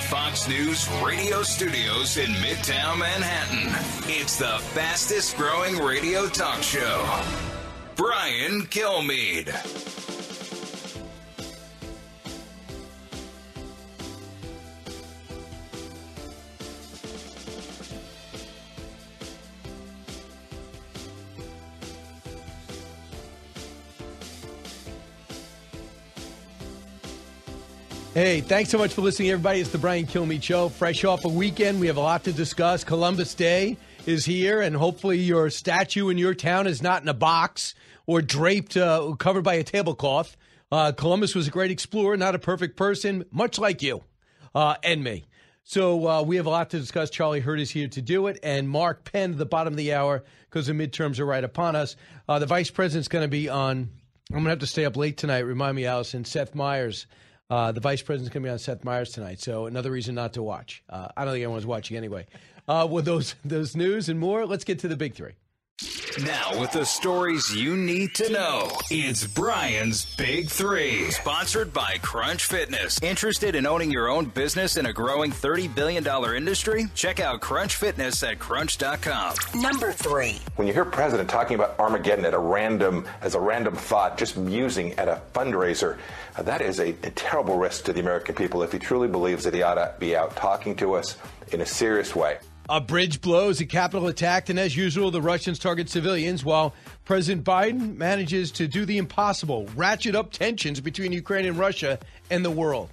Fox News radio studios in Midtown Manhattan. It's the fastest growing radio talk show. Brian Kilmeade. Hey, thanks so much for listening, everybody. It's the Brian Kilmeade Show. Fresh off a weekend, we have a lot to discuss. Columbus Day is here, and hopefully your statue in your town is not in a box or draped, covered by a tablecloth. Columbus was a great explorer, not a perfect person, much like you and me. So we have a lot to discuss. Charlie Hurt is here to do it, and Mark Penn at the bottom of the hour because the midterms are right upon us. The vice president's going to be on. I'm going to have to stay up late tonight. Remind me, Allison, Seth Meyers. The vice president's going to be on Seth Meyers tonight, so another reason not to watch. I don't think anyone's watching anyway. With those news and more, let's get to the big three. Now, with the stories you need to know, it's Brian's Big Three. Sponsored by Crunch Fitness. Interested in owning your own business in a growing $30 billion industry? Check out Crunch Fitness at crunch.com. Number 3. When you hear President talking about Armageddon as a random thought, just musing at a fundraiser, that is a terrible risk to the American people if he truly believes that he ought to be out talking to us in a serious way. A bridge blows, a Capitol attacked, and as usual, the Russians target civilians while President Biden manages to do the impossible, ratchet up tensions between Ukraine and Russia and the world.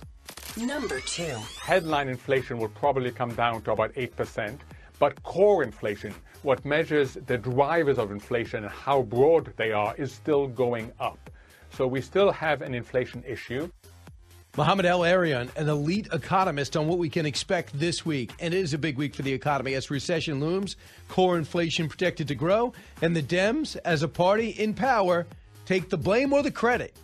Number 2. Headline inflation will probably come down to about 8%, but core inflation, what measures the drivers of inflation and how broad they are, is still going up. So we still have an inflation issue. Mohamed El-Arian, an elite economist, on what we can expect this week. And it is a big week for the economy as recession looms, core inflation projected to grow, and the Dems, as a party in power, take the blame or the credit.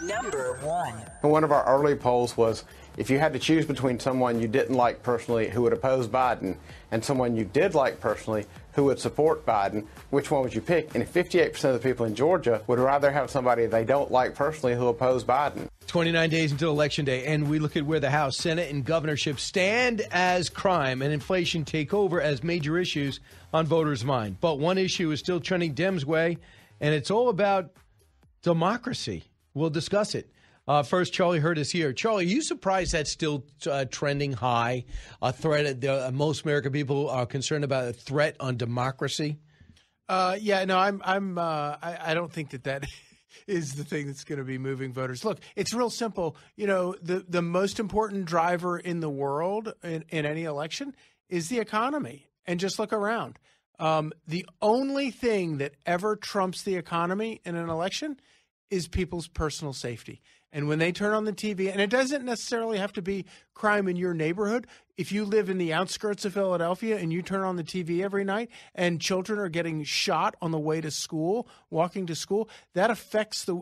Number 1. One of our early polls was if you had to choose between someone you didn't like personally who would oppose Biden and someone you did like personally who would support Biden, which one would you pick? And 58% of the people in Georgia would rather have somebody they don't like personally who oppose Biden. 29 days until Election Day, and we look at where the House, Senate, and governorship stand as crime and inflation take over as major issues on voters' mind. But one issue is still trending Dems' way, and it's all about democracy. We'll discuss it. First, Charlie Hurt is here. Charlie, are you surprised that's still trending high? A threat. Most American people are concerned about a threat on democracy. I don't think that is the thing that's going to be moving voters. Look, it's real simple. You know, the most important driver in the world in any election is the economy. And just look around. The only thing that ever trumps the economy in an election is people's personal safety. And when they turn on the TV, and it doesn't necessarily have to be crime in your neighborhood. If you live in the outskirts of Philadelphia and you turn on the TV every night and children are getting shot on the way to school, walking to school, that affects the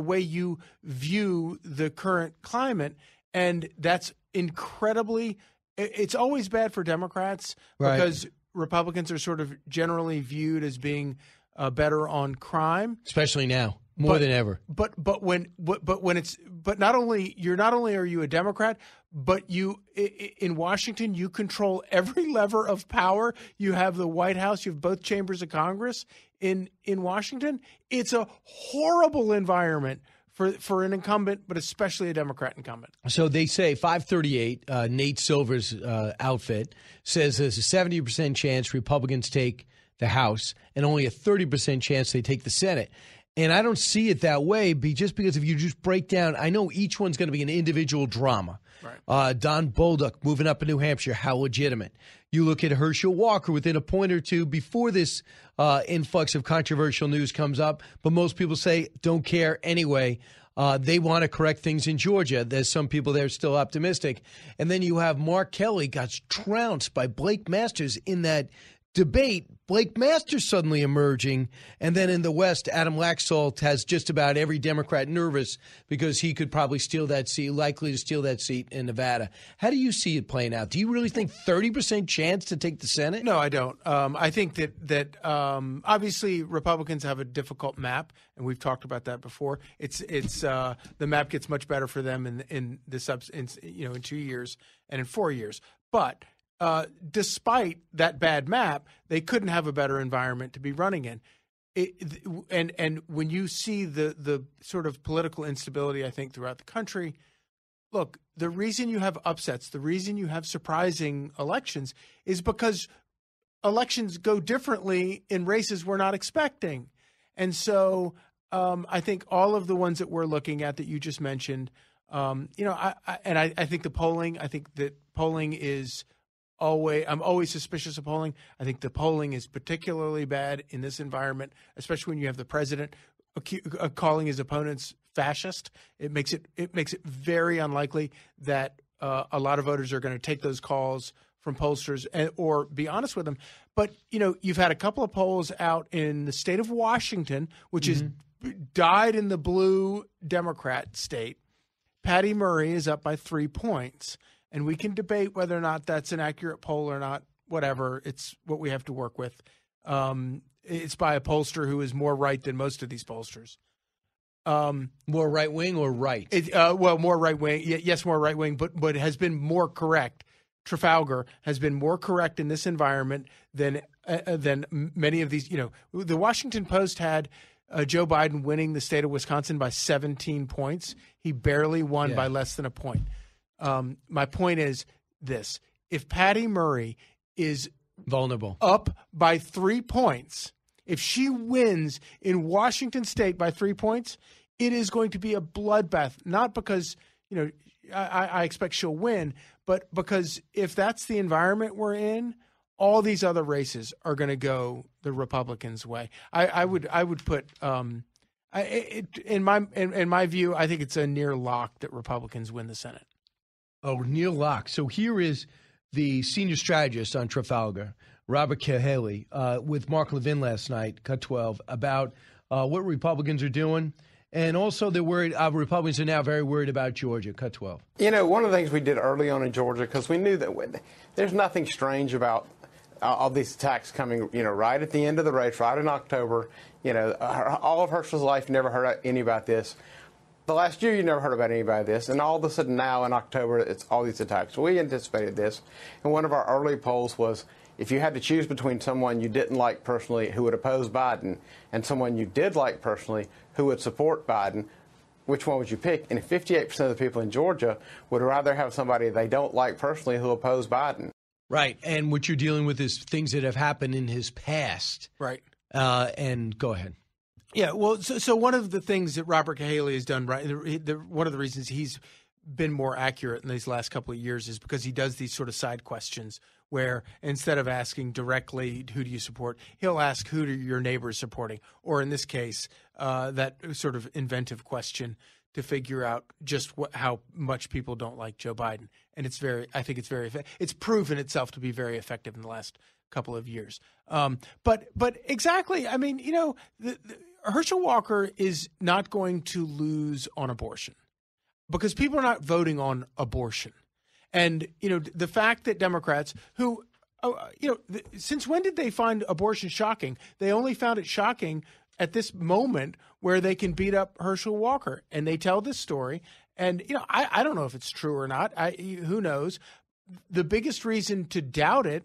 way you view the current climate. And that's incredibly – it's always bad for Democrats because Republicans are sort of generally viewed as being better on crime. Especially now. More than ever. But not only are you a Democrat, but you in Washington you control every lever of power. You have the White House, you have both chambers of Congress in Washington. It's a horrible environment for an incumbent, but especially a Democrat incumbent. So they say 538, Nate Silver's outfit says there's a 70% chance Republicans take the House and only a 30% chance they take the Senate. And I don't see it that way just because if you just break down, I know each one's going to be an individual drama. Right. Don Bolduc moving up in New Hampshire, how legitimate. You look at Herschel Walker within a point or two before this influx of controversial news comes up, but most people say don't care anyway. They want to correct things in Georgia. There's some people there still optimistic. And then you have Mark Kelly got trounced by Blake Masters in that debate, Blake Masters suddenly emerging. And then in the West, Adam Laxalt has just about every Democrat nervous because he could probably steal that seat, likely to steal that seat in Nevada. How do you see it playing out? Do you really think 30% chance to take the Senate? No, I don't. I think that obviously Republicans have a difficult map, and we've talked about that before. It's the map gets much better for them in 2 years and in 4 years. But despite that bad map, they couldn't have a better environment to be running in. And when you see the sort of political instability, I think, throughout the country, look, the reason you have upsets, the reason you have surprising elections is because elections go differently in races we're not expecting. And so I think all of the ones that we're looking at that you just mentioned, I think the polling, I think that polling is I'm always suspicious of polling. I think the polling is particularly bad in this environment, especially when you have the president calling his opponents fascist. It makes it very unlikely that a lot of voters are going to take those calls from pollsters or be honest with them. But you've had a couple of polls out in the state of Washington, which is dyed in the blue Democrat state. Patty Murray is up by 3 points. And we can debate whether or not that's an accurate poll or not, whatever. It's what we have to work with. It's by a pollster who is more right than most of these pollsters. More right-wing or right? More right-wing. Yes, more right-wing, but has been more correct. Trafalgar has been more correct in this environment than many of these. The Washington Post had Joe Biden winning the state of Wisconsin by 17 points. He barely won by less than a point. My point is this: if Patty Murray is vulnerable up by 3 points, if she wins in Washington State by 3 points, it is going to be a bloodbath. Not because I expect she'll win, but because if that's the environment we're in, all these other races are going to go the Republicans' way. I would put in my view, I think it's a near lock that Republicans win the Senate. Oh, near lock. So here is the senior strategist on Trafalgar, Robert Kilmeade, with Mark Levin last night, Cut 12, about what Republicans are doing. And also they're worried, Republicans are now very worried about Georgia, Cut 12. One of the things we did early on in Georgia, because we knew that there's nothing strange about all these attacks coming, right at the end of the race, right in October. All of Herschel's life, never heard any about this. The last year, you never heard about any about this, and all of a sudden now in October, it's all these attacks. So we anticipated this, and one of our early polls was if you had to choose between someone you didn't like personally who would oppose Biden and someone you did like personally who would support Biden, which one would you pick? And 58% of the people in Georgia would rather have somebody they don't like personally who oppose Biden. Right, and what you're dealing with is things that have happened in his past. Right. And go ahead. Yeah, well, so one of the things that Robert Kilmeade has done right, one of the reasons he's been more accurate in these last couple of years is because he does these sort of side questions where instead of asking directly, who do you support, he'll ask who do your neighbors supporting, or in this case, that sort of inventive question to figure out just how much people don't like Joe Biden. And I think it's proven itself to be very effective in the last couple of years. But exactly, I mean, Herschel Walker is not going to lose on abortion because people are not voting on abortion. And, the fact that Democrats who, since when did they find abortion shocking? They only found it shocking at this moment where they can beat up Herschel Walker. And they tell this story. And, I don't know if it's true or not. Who knows? The biggest reason to doubt it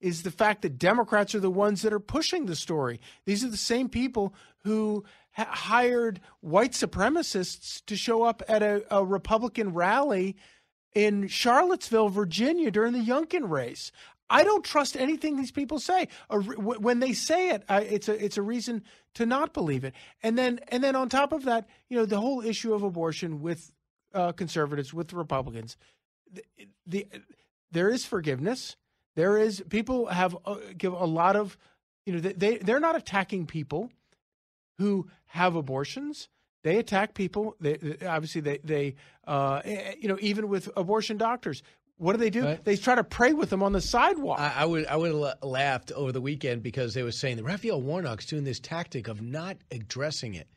is the fact that Democrats are the ones that are pushing the story. These are the same people who hired white supremacists to show up at a Republican rally in Charlottesville, Virginia during the Youngkin race. I don't trust anything these people say. When they say it, it's a reason to not believe it. And then on top of that, the whole issue of abortion with conservatives, with Republicans, there is forgiveness. There is people have give a lot of they're not attacking people who have abortions. They attack people. They obviously even with abortion doctors, what do? Right. They try to pray with them on the sidewalk. I would have laughed over the weekend because they were saying that Raphael Warnock's doing this tactic of not addressing it.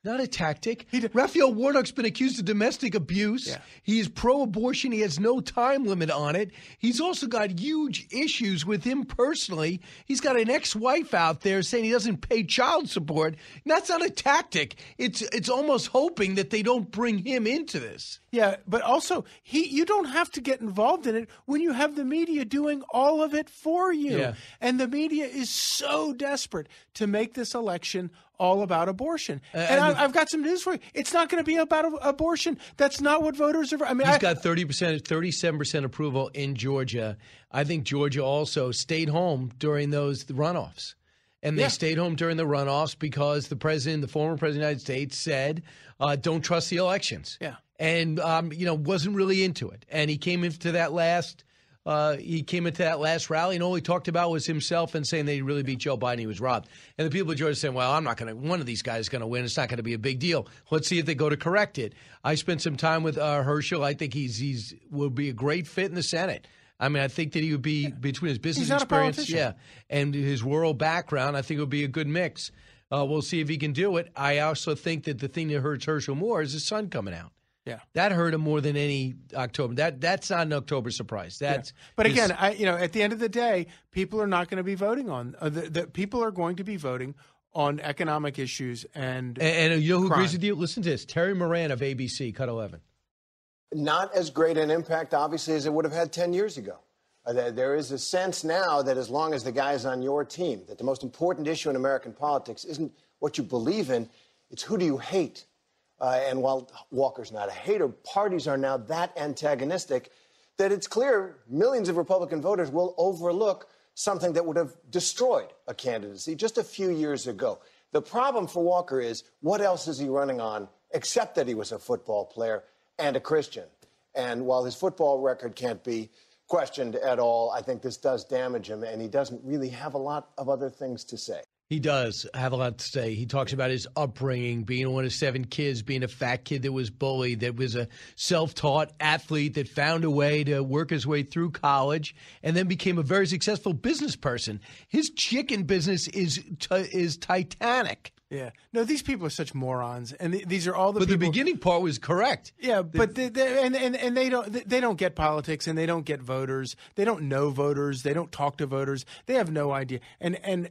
Not a tactic. Raphael Warnock's been accused of domestic abuse. Yeah. He is pro-abortion. He has no time limit on it. He's also got huge issues with him personally. He's got an ex-wife out there saying he doesn't pay child support. And that's not a tactic. It's almost hoping that they don't bring him into this. Yeah, but also you don't have to get involved in it when you have the media doing all of it for you. Yeah. And the media is so desperate to make this election all about abortion. And I've got some news for you. It's not going to be about abortion. That's not what voters are. I mean, he's got 37% approval in Georgia. I think Georgia also stayed home during those runoffs. And they stayed home during the runoffs because the former president of the United States said, don't trust the elections. Yeah. And, wasn't really into it. And he came into that last rally, and all he talked about was himself and saying they really beat Joe Biden. He was robbed. And the people of Georgia saying, well, one of these guys is going to win. It's not going to be a big deal. Let's see if they go to correct it. I spent some time with Herschel. I think he's will be a great fit in the Senate. I mean, I think that he would be, between his business experience, and his rural background, I think it would be a good mix. We'll see if he can do it. I also think that the thing that hurts Herschel more is his son coming out. Yeah, that hurt him more than any October. That's not an October surprise. But again, at the end of the day, people are not going to be voting on people are going to be voting on economic issues and you know who crime. agrees with you? Listen to this: Terry Moran of ABC, Cut 11. Not as great an impact, obviously, as it would have had 10 years ago. There is a sense now that as long as the guy is on your team, that the most important issue in American politics isn't what you believe in, it's who do you hate. And while Walker's not a hater, parties are now that antagonistic that it's clear millions of Republican voters will overlook something that would have destroyed a candidacy just a few years ago. The problem for Walker is, what else is he running on except that he was a football player and a Christian? And while his football record can't be questioned at all, I think this does damage him, and he doesn't really have a lot of other things to say. He does have a lot to say. He talks about his upbringing, being one of 7 kids, being a fat kid that was bullied, that was a self-taught athlete that found a way to work his way through college and then became a very successful business person. His chicken business is titanic. Yeah. No, these people are such morons, and these are all the. But people, the beginning part was correct. Yeah, but they don't get politics, and they don't get voters. They don't know voters. They don't talk to voters. They have no idea. And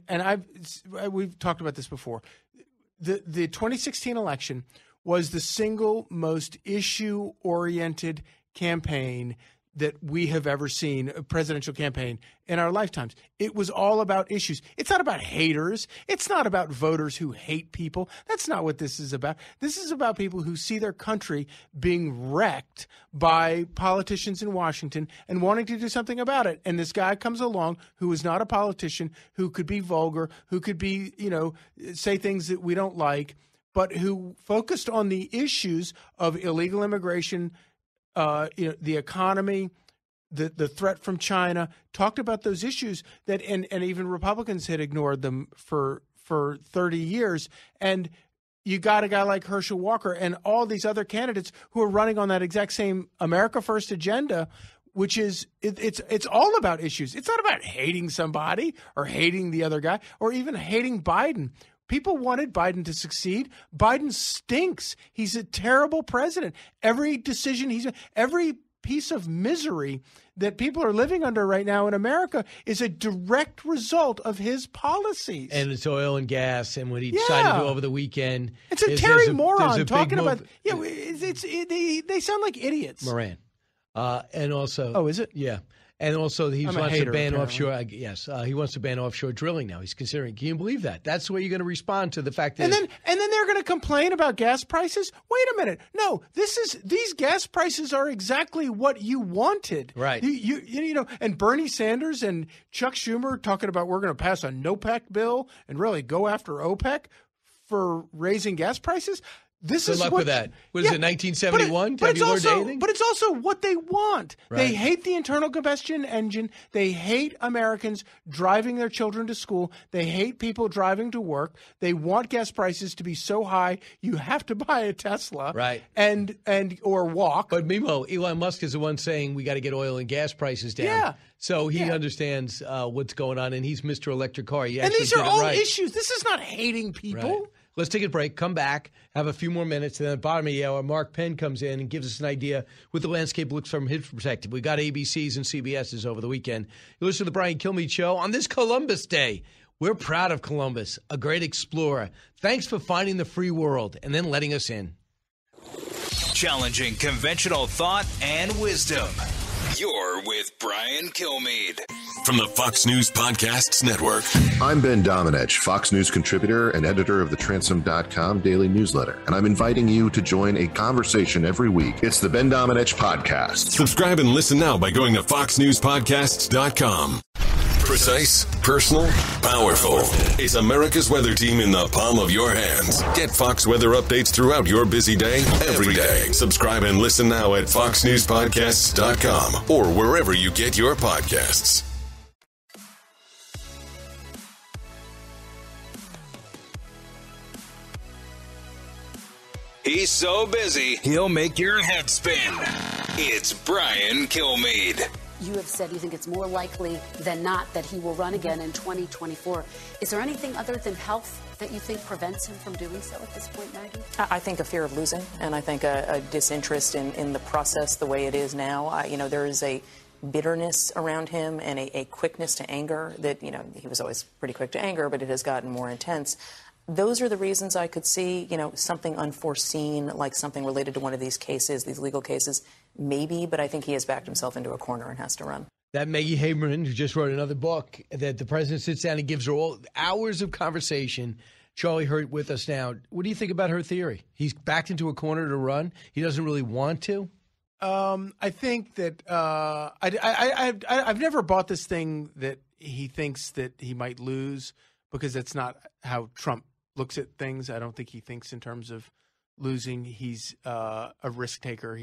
we've talked about this before. The 2016 election was the single most issue-oriented campaign that we have ever seen, a presidential campaign, in our lifetimes. It was all about issues. It's not about haters. It's not about voters who hate people. That's not what this is about. This is about people who see their country being wrecked by politicians in Washington and wanting to do something about it. And this guy comes along who is not a politician, who could be vulgar, who could be, say things that we don't like, but who focused on the issues of illegal immigration, the economy, the threat from China, talked about those issues that, and even Republicans had ignored them for 30 years. And you got a guy like Herschel Walker and all these other candidates who are running on that exact same America First agenda, which is it's all about issues. It's not about hating somebody or hating the other guy or even hating Biden. People wanted Biden to succeed. Biden stinks. He's a terrible president. Every decision every piece of misery that people are living under right now in America is a direct result of his policies. And it's oil and gas, and what he decided to do over the weekend. It's a Terry moron talking about. Yeah, they sound like idiots. Moran, and also. Oh, is it? Yeah. And also, he wants to ban apparently. offshore. Yes, he wants to ban offshore drilling now. He's considering. Can you believe that? That's the way you're going to respond to the fact that. And then they're going to complain about gas prices. Wait a minute. No, these gas prices are exactly what you wanted. Right. And Bernie Sanders and Chuck Schumer talking about we're going to pass a NOPEC bill and really go after OPEC for raising gas prices. This Good is luck what, with that. What is it, 1971? But Have you learned also, anything? but it's also what they want. Right. They hate the internal combustion engine. They hate Americans driving their children to school. They hate people driving to work. They want gas prices to be so high you have to buy a Tesla, right? And or walk. But meanwhile, Elon Musk is the one saying we got to get oil and gas prices down. Yeah. So he understands what's going on, and he's Mr. Electric Car. And these are all issues. This is not hating people. Right. Let's take a break, come back, have a few more minutes, and then at the bottom of the hour, Mark Penn comes in and gives us an idea what the landscape looks from his perspective. We got ABCs and CBSs over the weekend. You listen to the Brian Kilmeade Show on this Columbus Day. We're proud of Columbus, a great explorer. Thanks for finding the free world and then letting us in. Challenging conventional thought and wisdom. You're with Brian Kilmeade. From the Fox News Podcasts Network. I'm Ben Domenech, Fox News contributor and editor of the Transom.com daily newsletter, and I'm inviting you to join a conversation every week. It's the Ben Domenech Podcast. Subscribe and listen now by going to foxnewspodcasts.com. Precise, personal, powerful. It's America's weather team in the palm of your hands. Get Fox weather updates throughout your busy day, every day. Subscribe and listen now at foxnewspodcasts.com or wherever you get your podcasts. He's so busy, he'll make your head spin. It's Brian Kilmeade. You have said you think it's more likely than not that he will run again in 2024. Is there anything other than health that you think prevents him from doing so at this point, Maggie? I think a fear of losing, and I think a disinterest in the process the way it is now. There is a bitterness around him and a quickness to anger that, he was always pretty quick to anger, but it has gotten more intense. Those are the reasons I could see, something unforeseen, like something related to one of these cases, these legal cases, maybe, but I think he has backed himself into a corner and has to run. That Maggie Haberman, who just wrote another book, that the president sits down and gives her all hours of conversation. Charlie Hurt with us now. What do you think about her theory? He's backed into a corner to run. He doesn't really want to. I think that I've never bought this thing that he thinks that he might lose, because that's not how Trump looks at things. I don't think he thinks in terms of losing. He's a risk taker.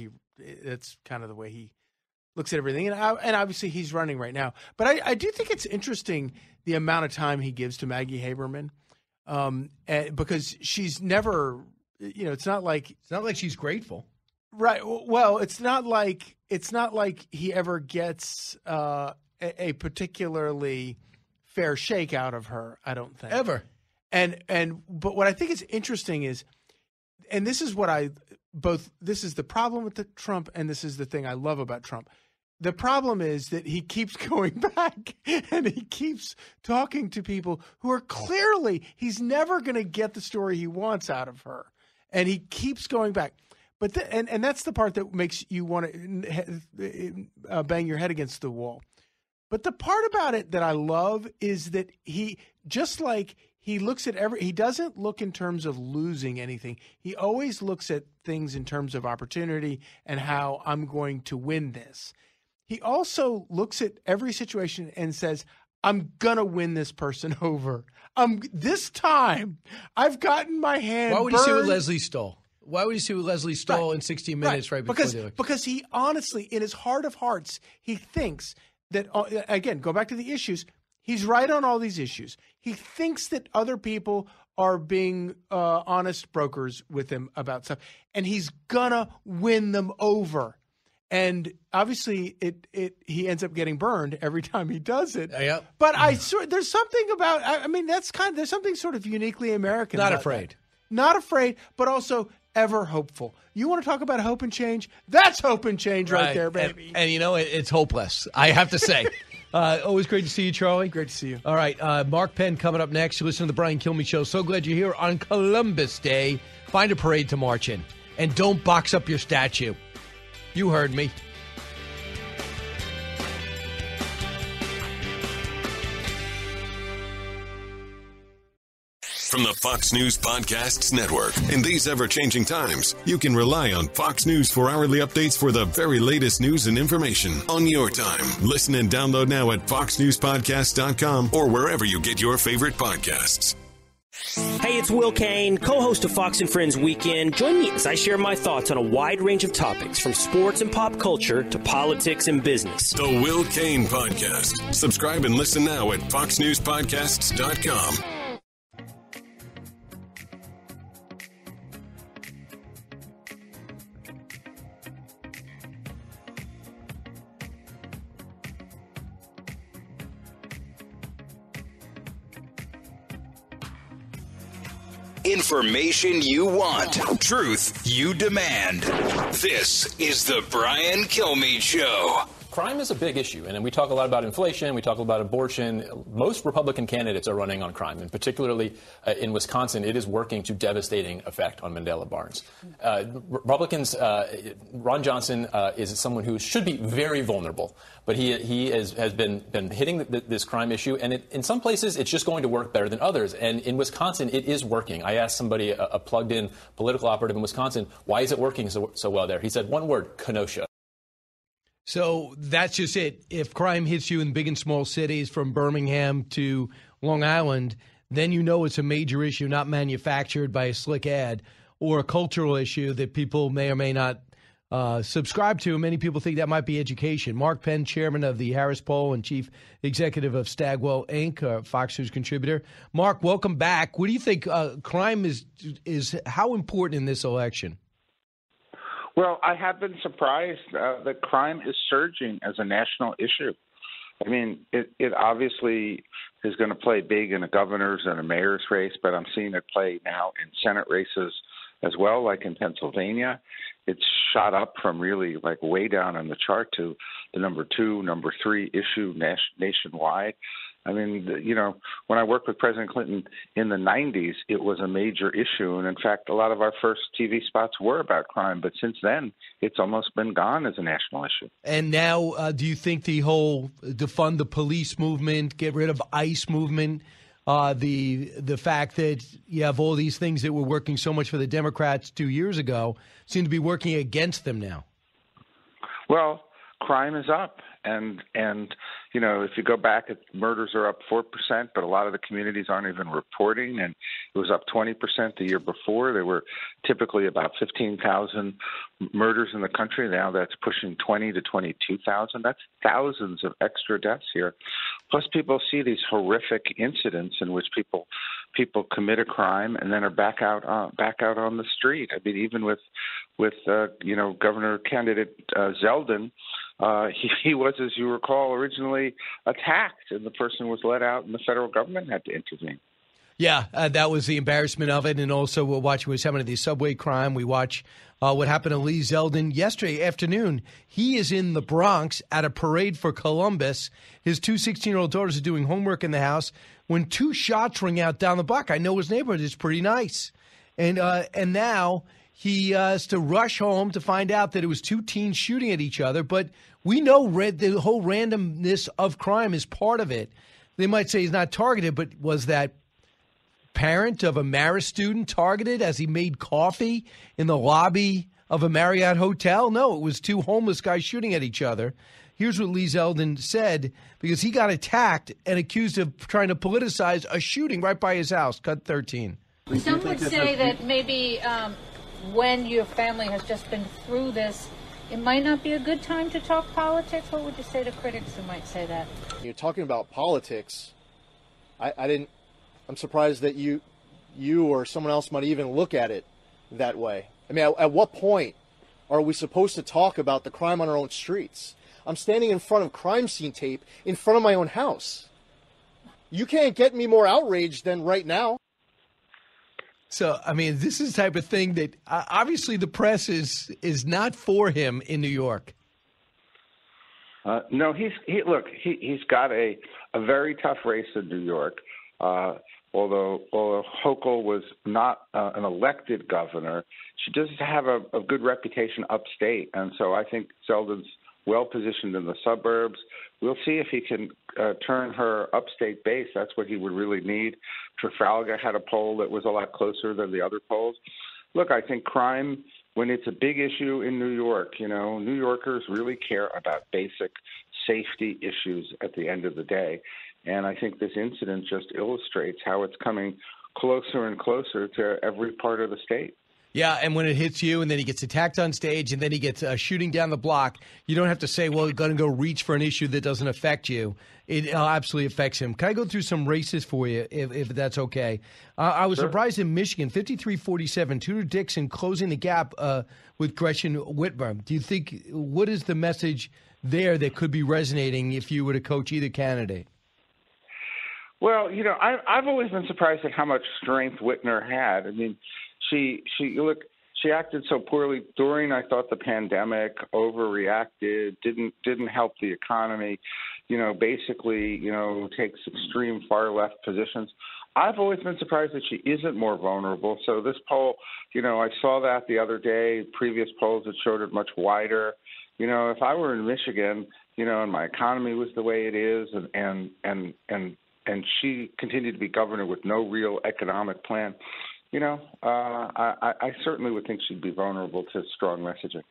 That's kind of the way he looks at everything. And obviously he's running right now. But I do think it's interesting the amount of time he gives to Maggie Haberman, because she's never, it's not like she's grateful. Right. Well, it's not like he ever gets a particularly fair shake out of her, I don't think. Ever. But what I think is interesting is, and this is this is the problem with the Trump, and this is the thing I love about Trump. The problem is that he keeps going back and he keeps talking to people who are clearly, he's never going to get the story he wants out of her. And he keeps going back. But and that's the part that makes you want to bang your head against the wall. But the part about it that I love is that he, just like he looks at he doesn't look in terms of losing anything. He always looks at things in terms of opportunity and how I'm going to win this. He also looks at every situation and says, I'm going to win this person over. This time, I've gotten my hand Why would burned. he see what Leslie stole? Why would he see what Leslie stole in 60 Minutes right before the election? Because he honestly, in his heart of hearts, he thinks that, again, go back to the issues. He's right on all these issues. He thinks that other people are being honest brokers with him about stuff, and he's gonna win them over. And obviously, he ends up getting burned every time he does it. Yep. But there's something about. There's something sort of uniquely American. Not about afraid. that. Not afraid, but also ever hopeful. You want to talk about hope and change? That's hope and change right there, baby. And it's hopeless, I have to say. Always great to see you, Charlie. Great to see you. All right, Mark Penn coming up next. You listen to the Brian Kilmeade Show. So glad you're here on Columbus Day. Find a parade to march in. And don't box up your statue. You heard me. From the Fox News Podcasts Network. In these ever-changing times, you can rely on Fox News for hourly updates for the very latest news and information on your time. Listen and download now at foxnewspodcasts.com or wherever you get your favorite podcasts. Hey, it's Will Kane, co-host of Fox and Friends Weekend. Join me as I share my thoughts on a wide range of topics, from sports and pop culture to politics and business. The Will Kane Podcast. Subscribe and listen now at foxnewspodcasts.com. Information you want. Truth you demand. This is the Brian Kilmeade Show. Crime is a big issue, and we talk a lot about inflation, we talk about abortion. Most Republican candidates are running on crime, and particularly in Wisconsin, it is working to devastating effect on Mandela Barnes. Republicans, Ron Johnson is someone who should be very vulnerable, but he has been hitting this crime issue, and in some places it's just going to work better than others. And in Wisconsin, it is working. I asked somebody, a plugged-in political operative in Wisconsin, why is it working so well there? He said one word: Kenosha. So that's just it. If crime hits you in big and small cities from Birmingham to Long Island, then you know it's a major issue, not manufactured by a slick ad, or a cultural issue that people may or may not subscribe to. Many people think that might be education. Mark Penn, chairman of the Harris Poll and chief executive of Stagwell Inc., Fox News contributor. Mark, welcome back. What do you think crime is how important in this election? Well, I have been surprised that crime is surging as a national issue. I mean, it obviously is going to play big in a governor's and a mayor's race, but I'm seeing it play now in Senate races as well, like in Pennsylvania. It's shot up from really like way down on the chart to the number 2, number 3 issue nationwide. I mean, when I worked with President Clinton in the 90s, it was a major issue. And in fact, a lot of our first TV spots were about crime. But since then, it's almost been gone as a national issue. And now, do you think the whole defund the police movement, get rid of ICE movement, the fact that you have all these things that were working so much for the Democrats 2 years ago seem to be working against them now? Well, crime is up. And if you go back, murders are up 4%, but a lot of the communities aren't even reporting. And it was up 20% the year before. There were typically about 15,000 murders in the country. Now that's pushing 20 to 22,000. That's thousands of extra deaths here. Plus, people see these horrific incidents in which people commit a crime and then are back out on the street. I mean, even with governor candidate Zeldin. He was, as you recall, originally attacked, and the person was let out, and the federal government had to intervene. Yeah, that was the embarrassment of it. And also we're watching what's happening to the subway crime. We watch what happened to Lee Zeldin yesterday afternoon. He is in the Bronx at a parade for Columbus. His 2 16-year-old daughters are doing homework in the house when 2 shots ring out down the block. I know his neighborhood is pretty nice. And now he has to rush home to find out that it was 2 teens shooting at each other. But we know the whole randomness of crime is part of it. They might say he's not targeted, but was that parent of a Marist student targeted as he made coffee in the lobby of a Marriott hotel? No, it was 2 homeless guys shooting at each other. Here's what Lee Zeldin said, because he got attacked and accused of trying to politicize a shooting right by his house. Cut 13. Some would say that maybe when your family has just been through this, it might not be a good time to talk politics. What would you say to critics who might say that? You're talking about politics. I'm surprised that you or someone else might even look at it that way. I mean, at what point are we supposed to talk about the crime on our own streets? I'm standing in front of crime scene tape in front of my own house. You can't get me more outraged than right now. So, I mean, this is the type of thing that obviously the press is not for him in New York. No, he's got a very tough race in New York. Although Hochul was not an elected governor, she does have a good reputation upstate, and so I think Zeldin's well positioned in the suburbs. We'll see if he can turn her upstate base. That's what he would really need. Trafalgar had a poll that was a lot closer than the other polls. Look, I think crime, when it's a big issue in New York, New Yorkers really care about basic safety issues at the end of the day. And I think this incident just illustrates how it's coming closer and closer to every part of the state. Yeah, and when it hits you and then he gets attacked on stage and then he gets shooting down the block, you don't have to say, well, you're going to go reach for an issue that doesn't affect you. It absolutely affects him. Can I go through some races for you, if that's okay? I was surprised in Michigan, 53-47, Tudor Dixon closing the gap with Gretchen Whitmer. Do you think, what is the message there that could be resonating if you were to coach either candidate? Well, I've always been surprised at how much strength Whitmer had. I mean, she acted so poorly during, I thought, the pandemic, overreacted, didn't help the economy, basically, takes extreme far left positions. I've always been surprised that she isn't more vulnerable. So this poll, I saw that the other day, previous polls that showed it much wider. If I were in Michigan, and my economy was the way it is and she continued to be governor with no real economic plan, I certainly would think she'd be vulnerable to strong messaging.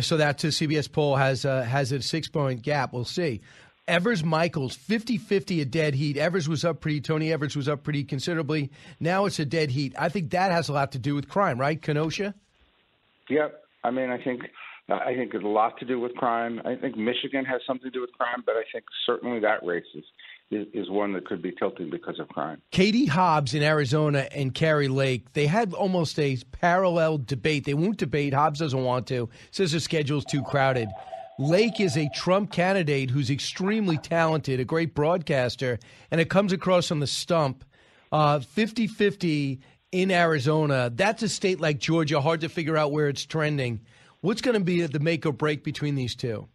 So that's a CBS poll has a 6-point gap. We'll see. Evers-Michaels, 50-50 a dead heat. Tony Evers was up pretty considerably. Now it's a dead heat. I think that has a lot to do with crime, right, Kenosha? Yep. I mean, I think it's a lot to do with crime. I think Michigan has something to do with crime, but I think certainly that race is one that could be tilting because of crime. Katie Hobbs in Arizona and Kari Lake, they had almost a parallel debate. They won't debate. Hobbs doesn't want to. Says the schedule's too crowded. Lake is a Trump candidate who's extremely talented, a great broadcaster, and it comes across on the stump. 50-50 in Arizona. That's a state like Georgia, hard to figure out where it's trending. What's going to be the make or break between these two?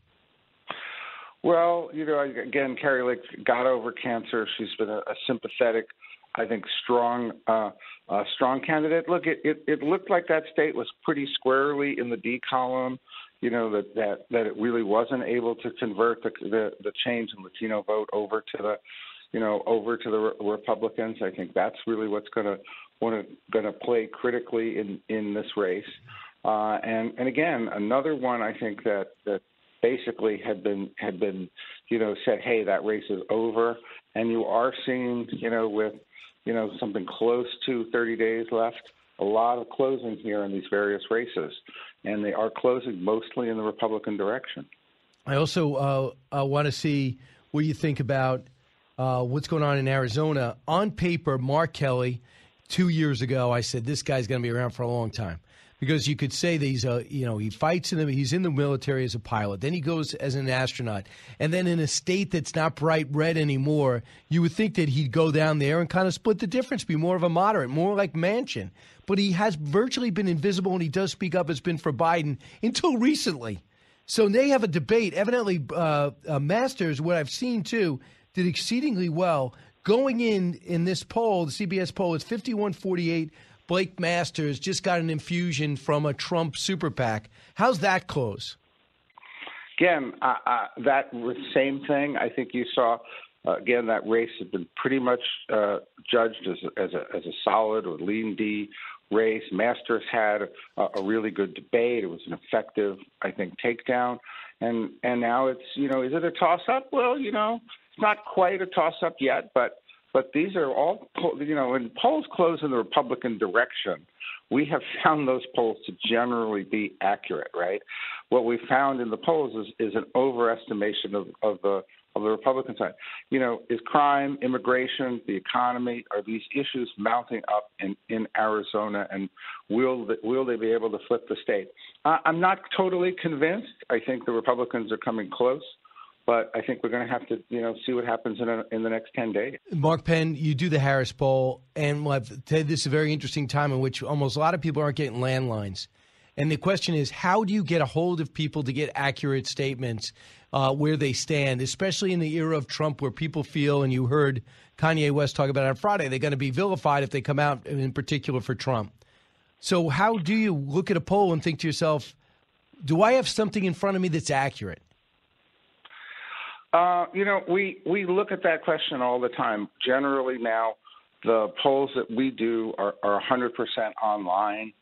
Well, again, Kari Lake got over cancer. She's been a sympathetic, I think, strong candidate. Look, it looked like that state was pretty squarely in the D column. That it really wasn't able to convert the change in Latino vote over to the Republicans. I think that's really what's going to play critically in this race. And again, another one I think that basically had been said, hey, that race is over, and you are seeing with something close to 30 days left, a lot of closing here in these various races, and they are closing mostly in the Republican direction. I also want to see what you think about what's going on in Arizona. On paper, Mark Kelly, 2 years ago, I said this guy's going to be around for a long time. Because you could say that he fights he's in the military as a pilot. Then he goes as an astronaut. And then in a state that's not bright red anymore, you would think that he'd go down there and kind of split the difference, be more of a moderate, more like Manchin. But he has virtually been invisible, and he does speak up. It's been for Biden until recently. So they have a debate. Evidently, Masters, what I've seen too, did exceedingly well. Going in this poll, the CBS poll, it's 51-48. Blake Masters just got an infusion from a Trump super PAC. How's that close? Again, that same thing. I think you saw, again, that race has been pretty much judged as a solid or lean D race. Masters had a really good debate. It was an effective, I think, takedown. And now it's, is it a toss-up? Well, it's not quite a toss-up yet, but these are all, when polls close in the Republican direction, we have found those polls to generally be accurate, right? What we found in the polls is an overestimation of the Republican side. Is crime, immigration, the economy, are these issues mounting up in Arizona, and will they be able to flip the state? I'm not totally convinced. I think the Republicans are coming close. But I think we're going to have to, see what happens in the next 10 days. Mark Penn, you do the Harris poll, and this is a very interesting time in which almost a lot of people aren't getting landlines. And the question is, how do you get a hold of people to get accurate statements where they stand, especially in the era of Trump where people feel, and you heard Kanye West talk about it on Friday, they're going to be vilified if they come out in particular for Trump. So how do you look at a poll and think to yourself, do I have something in front of me that's accurate? We look at that question all the time. Generally now, the polls that we do are 100% online.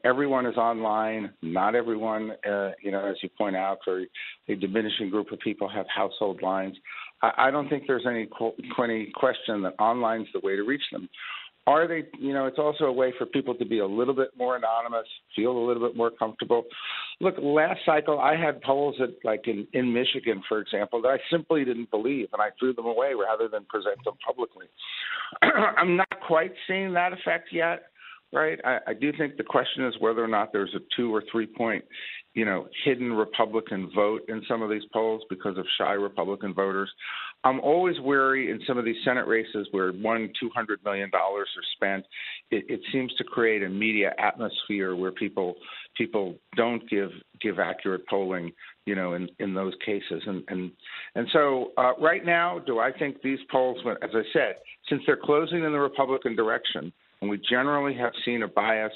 Everyone is online. Not everyone, as you point out, or a diminishing group of people have household lines. I don't think there's any question that online is the way to reach them. are they, it's also a way for people to be a little bit more anonymous, feel a little bit more comfortable. Look, last cycle, I had polls that, like in Michigan, for example, that I simply didn't believe, and I threw them away rather than present them publicly. I'm not quite seeing that effect yet, right? I do think the question is whether or not there's a 2 or 3 point, hidden Republican vote in some of these polls because of shy Republican voters. I'm always wary in some of these Senate races where $200 million are spent. It seems to create a media atmosphere where people don't give accurate polling, in those cases. And so right now, do I think these polls, as I said, since they're closing in the Republican direction, and we generally have seen a bias,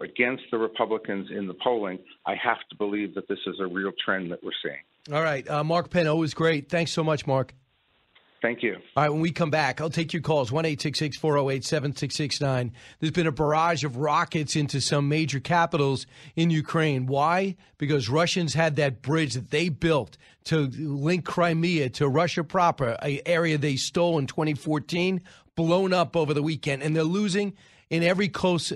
against the Republicans in the polling, I have to believe that this is a real trend that we're seeing. All right. Mark Penn, always great. Thanks so much, Mark. Thank you. All right, when we come back, I'll take your calls, 1-866-408-7669. There's been a barrage of rockets into some major capitals in Ukraine. Why? Because Russians had that bridge that they built to link Crimea to Russia proper, an area they stole in 2014, blown up over the weekend, and they're losing in every close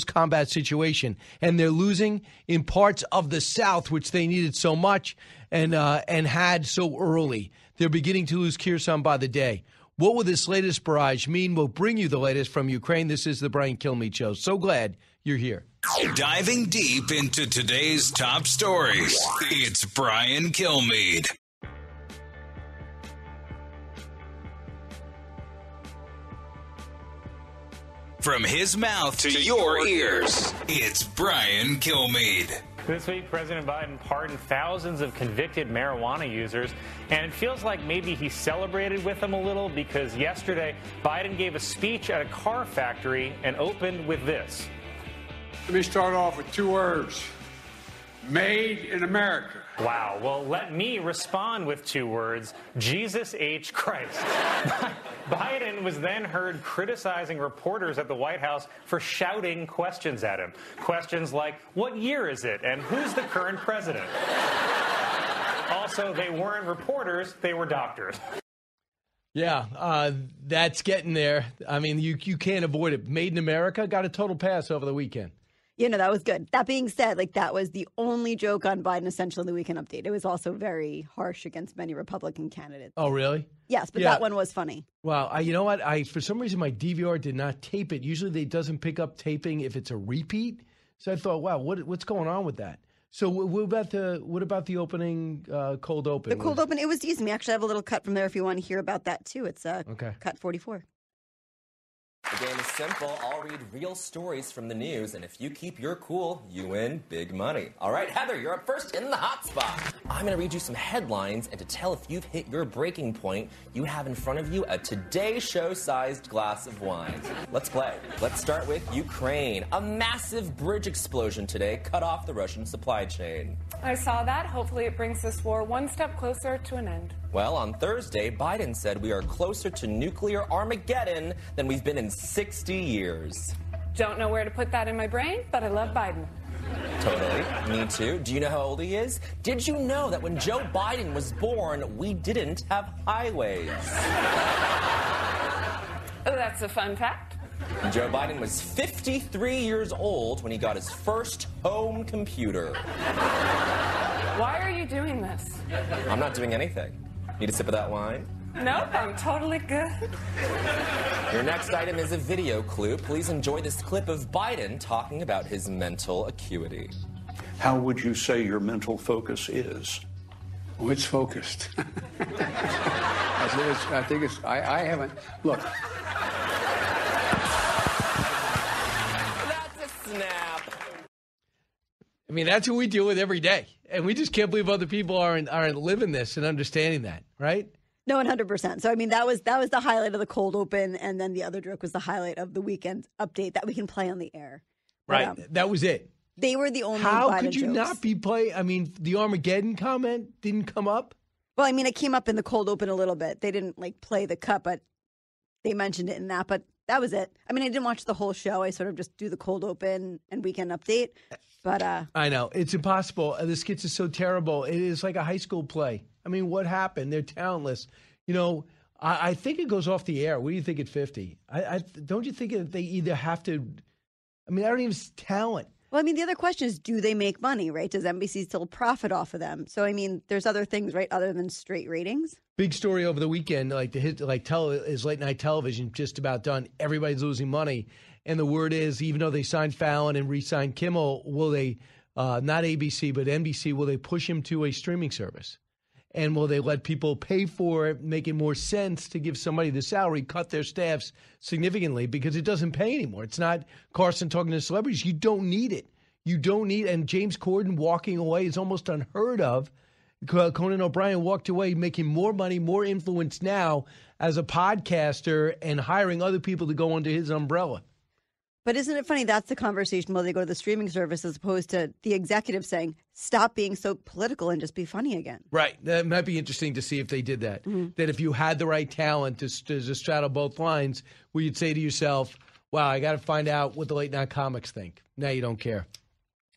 combat situation, and they're losing in parts of the South, which they needed so much and had so early. They're beginning to lose Kherson by the day. What will this latest barrage mean? We'll bring you the latest from Ukraine. This is the Brian Kilmeade Show. So glad you're here. Diving deep into today's top stories, it's Brian Kilmeade. From his mouth to your ears, it's Brian Kilmeade. This week, President Biden pardoned thousands of convicted marijuana users, and it feels like maybe he celebrated with them a little because yesterday, Biden gave a speech at a car factory and opened with this. Let me start off with 2 words. Made in America. Wow. Well, let me respond with 2 words. Jesus H. Christ. Biden was then heard criticizing reporters at the White House for shouting questions at him. Questions like, what year is it? And who's the current president? Also, they weren't reporters, they were doctors. Yeah, that's getting there. I mean, you can't avoid it. Made in America got a total pass over the weekend. That was good. That being said, that was the only joke on Biden essentially in the Weekend Update. It was also very harsh against many Republican candidates. Oh, really? Yes, but that one was funny. Well, you know what? For some reason, my DVR did not tape it. Usually, it doesn't pick up taping if it's a repeat. So I thought, wow, what's going on with that? So what about the opening cold open? The cold open, it was decent. We actually have a little cut from there if you want to hear about that, too. It's cut 44. The game is simple. I'll read real stories from the news, and if you keep your cool, you win big money. All right, Heather, you're up first in the hot spot. I'm going to read you some headlines, and to tell if you've hit your breaking point, you have in front of you a Today Show-sized glass of wine. Let's play. Let's start with Ukraine. A massive bridge explosion today cut off the Russian supply chain. I saw that. Hopefully it brings this war one step closer to an end. Well, on Thursday, Biden said we are closer to nuclear Armageddon than we've been in 60 years. Don't know where to put that in my brain, but I love Biden. Totally. Me too. Do you know how old he is? Did you know that when Joe Biden was born, we didn't have highways? Oh, that's a fun fact. Joe Biden was 53 years old when he got his first home computer. Why are you doing this? I'm not doing anything. Need a sip of that wine? Nope, I'm totally good. Your next item is a video clue. Please enjoy this clip of Biden talking about his mental acuity. How would you say your mental focus is? Oh, it's focused. I think it's, I haven't, look. That's a snap. I mean, that's what we deal with every day. And we just can't believe other people aren't living this and understanding that, right? No, 100%. So, I mean, that was the highlight of the cold open, and then the other joke was the highlight of the Weekend Update that we can play on the air. Right. But, that was it. They were the only How Biden could you jokes. not be playing? I mean, the Armageddon comment didn't come up? Well, I mean, it came up in the cold open a little bit. They didn't, play the cut, but they mentioned it in that. But that was it. I mean, I didn't watch the whole show. I sort of just do the cold open and Weekend Update. But I know. It's impossible. The skits are so terrible. It is like a high school play. I mean, what happened? They're talentless. You know, I think it goes off the air. What do you think at 50? Don't you think that they either have to? I mean, I don't even talent. Well, I mean, the other question is, do they make money, right? Does NBC still profit off of them? So, I mean, there's other things, right, other than straight ratings. Big story over the weekend, is late night television just about done. Everybody's losing money, and the word is, even though they signed Fallon and re-signed Kimmel, will they not ABC but NBC? Will they push him to a streaming service? And will they let people pay for it, make it more sense to give somebody the salary, cut their staffs significantly because it doesn't pay anymore? It's not Carson talking to celebrities. You don't need it. You don't need – and James Corden walking away is almost unheard of. Conan O'Brien walked away making more money, more influence now as a podcaster and hiring other people to go under his umbrella. But isn't it funny? That's the conversation while they go to the streaming service as opposed to the executive saying, stop being so political and just be funny again. Right. That might be interesting to see if they did that. Mm-hmm. That if you had the right talent to straddle both lines, where you'd say to yourself, wow, I got to find out what the late night comics think. Now you don't care.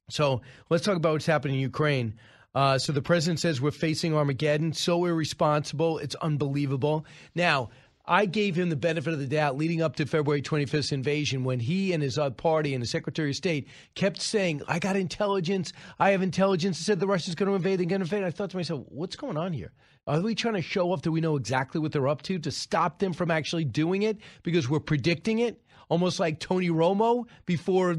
So let's talk about what's happening in Ukraine. So the president says we're facing Armageddon. So irresponsible. It's unbelievable. Now, I gave him the benefit of the doubt leading up to February 25th invasion when he and his party and the Secretary of State kept saying, I got intelligence. I have intelligence. It said the Russians are going to invade. They're going to invade. I thought to myself, what's going on here? Are we trying to show off that we know exactly what they're up to stop them from actually doing it because we're predicting it? Almost like Tony Romo before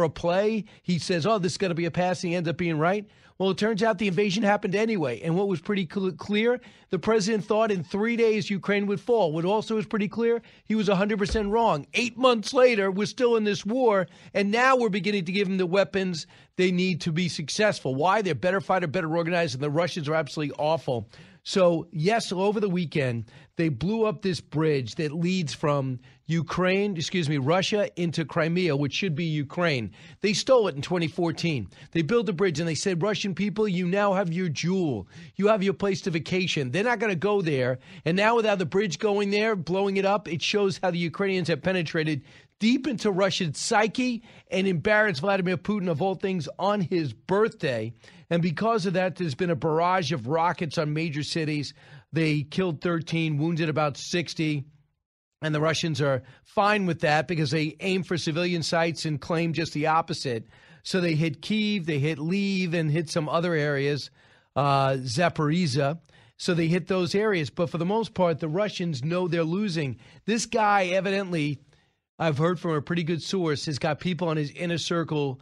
a play. He says, oh, this is going to be a pass. And he ends up being right. Well, it turns out the invasion happened anyway. And what was pretty clear, the president thought in 3 days Ukraine would fall. What also was pretty clear, he was 100% wrong. 8 months later, we're still in this war. And now we're beginning to give them the weapons they need to be successful. Why? They're better fighter, better organized, and the Russians are absolutely awful. So, yes, over the weekend, they blew up this bridge that leads from Russia into Crimea, which should be Ukraine. They stole it in 2014. They built a bridge and they said, Russian people, you now have your jewel. You have your place to vacation. They're not going to go there. And now without the bridge going there, blowing it up, it shows how the Ukrainians have penetrated deep into Russia's psyche and embarrassed Vladimir Putin, of all things, on his birthday. And because of that, there's been a barrage of rockets on major cities. They killed 13, wounded about 60. And the Russians are fine with that because they aim for civilian sites and claim just the opposite. So they hit Kyiv, they hit Lviv, and hit some other areas, Zaporizhzhia. So they hit those areas. But for the most part, the Russians know they're losing. This guy evidently, I've heard from a pretty good source, has got people in his inner circle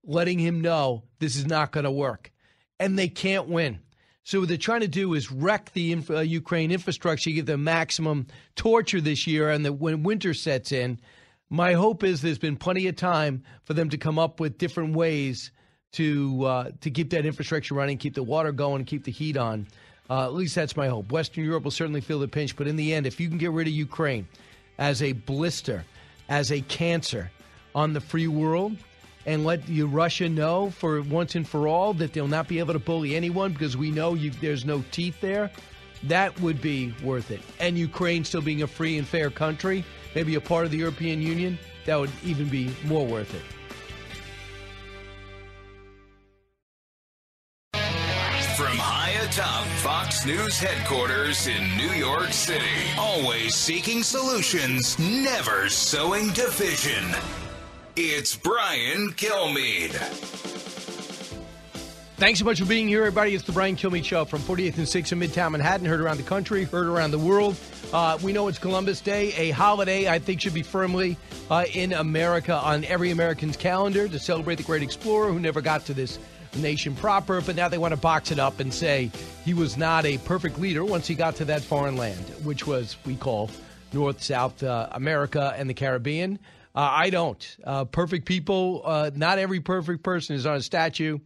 letting him know this is not going to work. And they can't win. So what they're trying to do is wreck the Ukraine infrastructure, give them maximum torture this year, and when winter sets in, my hope is there's been plenty of time for them to come up with different ways to keep that infrastructure running, keep the water going, keep the heat on. At least that's my hope. Western Europe will certainly feel the pinch, but in the end, if you can get rid of Ukraine as a blister, as a cancer on the free world, and let Russia know for once and for all that they'll not be able to bully anyone because we know there's no teeth there, that would be worth it. And Ukraine still being a free and fair country, maybe a part of the European Union, that would even be more worth it. From high atop Fox News headquarters in New York City, always seeking solutions, never sowing division. It's Brian Kilmeade. Thanks so much for being here, everybody. It's the Brian Kilmeade Show from 48th and 6th in Midtown Manhattan. Heard around the country, heard around the world. We know it's Columbus Day, a holiday I think should be firmly in America on every American's calendar to celebrate the great explorer who never got to this nation proper, but now they want to box it up and say he was not a perfect leader once he got to that foreign land, which was, we call North, South America and the Caribbean. I don't. Perfect people, not every perfect person is on a statue,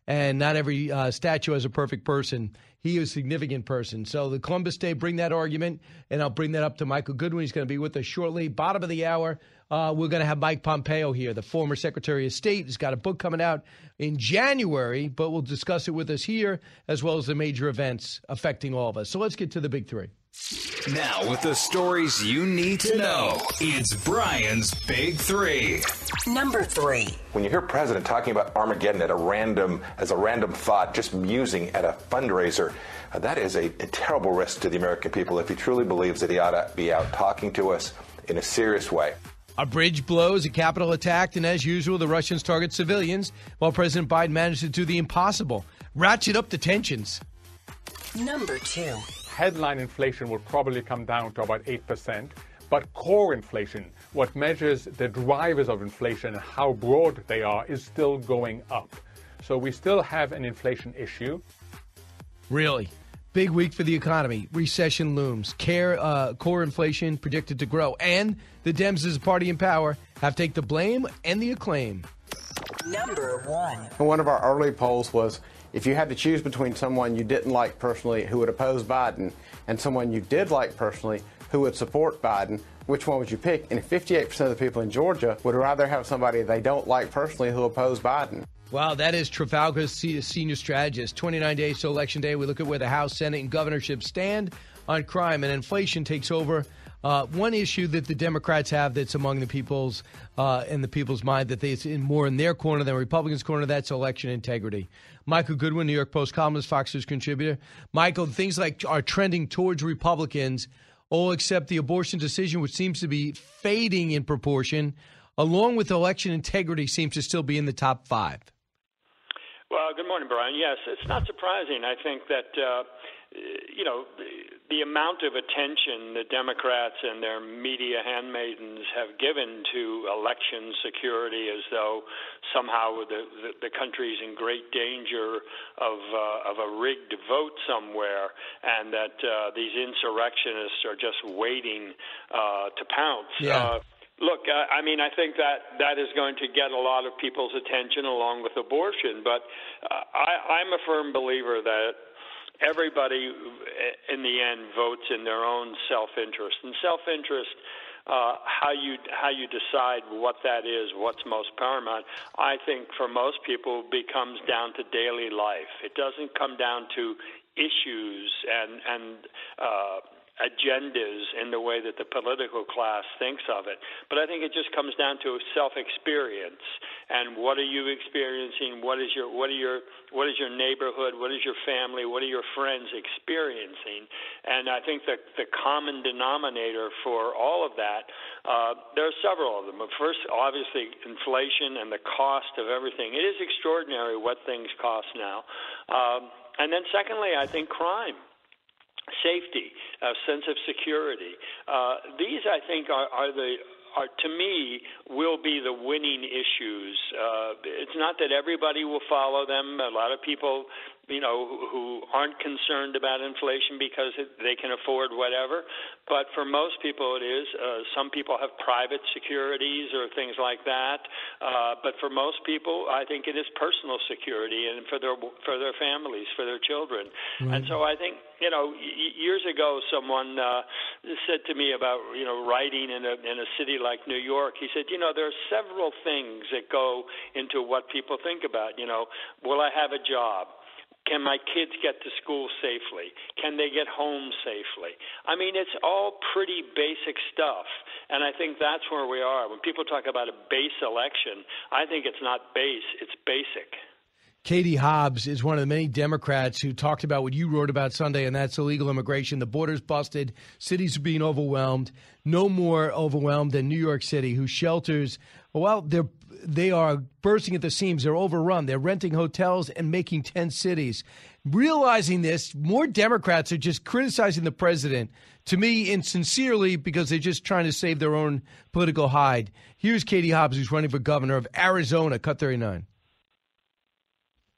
and not every statue has a perfect person. He is a significant person. So the Columbus Day, bring that argument, and I'll bring that up to Michael Goodwin. He's going to be with us shortly. Bottom of the hour, we're going to have Mike Pompeo here, the former Secretary of State. He's got a book coming out in January, but we'll discuss it with us here, as well as the major events affecting all of us. So let's get to the big three. Now, with the stories you need to know, it's Brian's Big Three. Number 3. When you hear President talking about Armageddon as a random thought, just musing at a fundraiser, that is a terrible risk to the American people if he truly believes that he ought to be out talking to us in a serious way. A bridge blows, a Capitol attacked, and as usual, the Russians target civilians, while President Biden managed to do the impossible, ratchet up the tensions. Number 2. Headline inflation will probably come down to about 8%, but core inflation, what measures the drivers of inflation and how broad they are, is still going up. So we still have an inflation issue. Really? Big week for the economy. Recession looms. Core inflation predicted to grow. And the Dems, as a party in power, have to take the blame and the acclaim. Number 1. One of our early polls was, if you had to choose between someone you didn't like personally who would oppose Biden and someone you did like personally who would support Biden, which one would you pick? And 58% of the people in Georgia would rather have somebody they don't like personally who oppose Biden. Wow, that is Trafalgar's senior strategist. 29 days to Election Day. We look at where the House, Senate, and governorships stand on crime, and inflation takes over. One issue that the Democrats have that's among the people's in the people's mind that it's more in their corner than Republicans' corner, that's election integrity. Michael Goodwin, New York Post columnist, Fox News contributor. Michael, things like are trending towards Republicans, all except the abortion decision, which seems to be fading in proportion, along with election integrity, seems to still be in the top 5. Well, good morning, Brian. Yes, it's not surprising. I think that, the amount of attention the Democrats and their media handmaidens have given to election security as though somehow the country's in great danger of a rigged vote somewhere, and that these insurrectionists are just waiting to pounce. Yeah. Look, I think that is going to get a lot of people's attention along with abortion, but I'm a firm believer that everybody in the end votes in their own self-interest. And self-interest, how you decide what that is, what's most paramount, I think for most people becomes down to daily life. It doesn't come down to issues and agendas in the way that the political class thinks of it. But I think it just comes down to self-experience and what are you experiencing? What is your neighborhood? What is your family? What are your friends experiencing? And I think that the common denominator for all of that, there are several of them. First, obviously, inflation and the cost of everything. It is extraordinary what things cost now. And then secondly, I think crime. Safety, a sense of security. These, I think, are to me, will be the winning issues. It's not that everybody will follow them. A lot of people, who aren't concerned about inflation because they can afford whatever. But for most people it is. Some people have private securities or things like that. But for most people, I think it is personal security and for their families, for their children. Mm-hmm. And so I think, years ago someone said to me about, writing in a city like New York. He said, there are several things that go into what people think about. Will I have a job? Can my kids get to school safely? Can they get home safely? It's all pretty basic stuff, and I think that's where we are. When people talk about a base election, I think it's not base, it's basic. Katie Hobbs is one of the many Democrats who talked about what you wrote about Sunday, and that's illegal immigration. The border's busted. Cities are being overwhelmed. No more overwhelmed than New York City, whose shelters, they are bursting at the seams. They're overrun. They're renting hotels and making tent cities. Realizing this, more Democrats are just criticizing the president, to me, insincerely, because they're just trying to save their own political hide. Here's Katie Hobbs, who's running for governor of Arizona, Cut 39.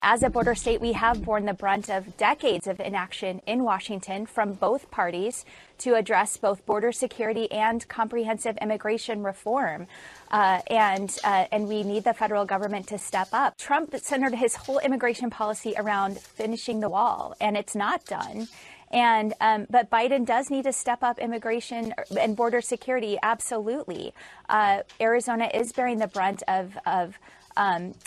As a border state, we have borne the brunt of decades of inaction in Washington from both parties to address both border security and comprehensive immigration reform. And we need the federal government to step up. Trump centered his whole immigration policy around finishing the wall, and it's not done. And but Biden does need to step up immigration and border security. Absolutely. Arizona is bearing the brunt of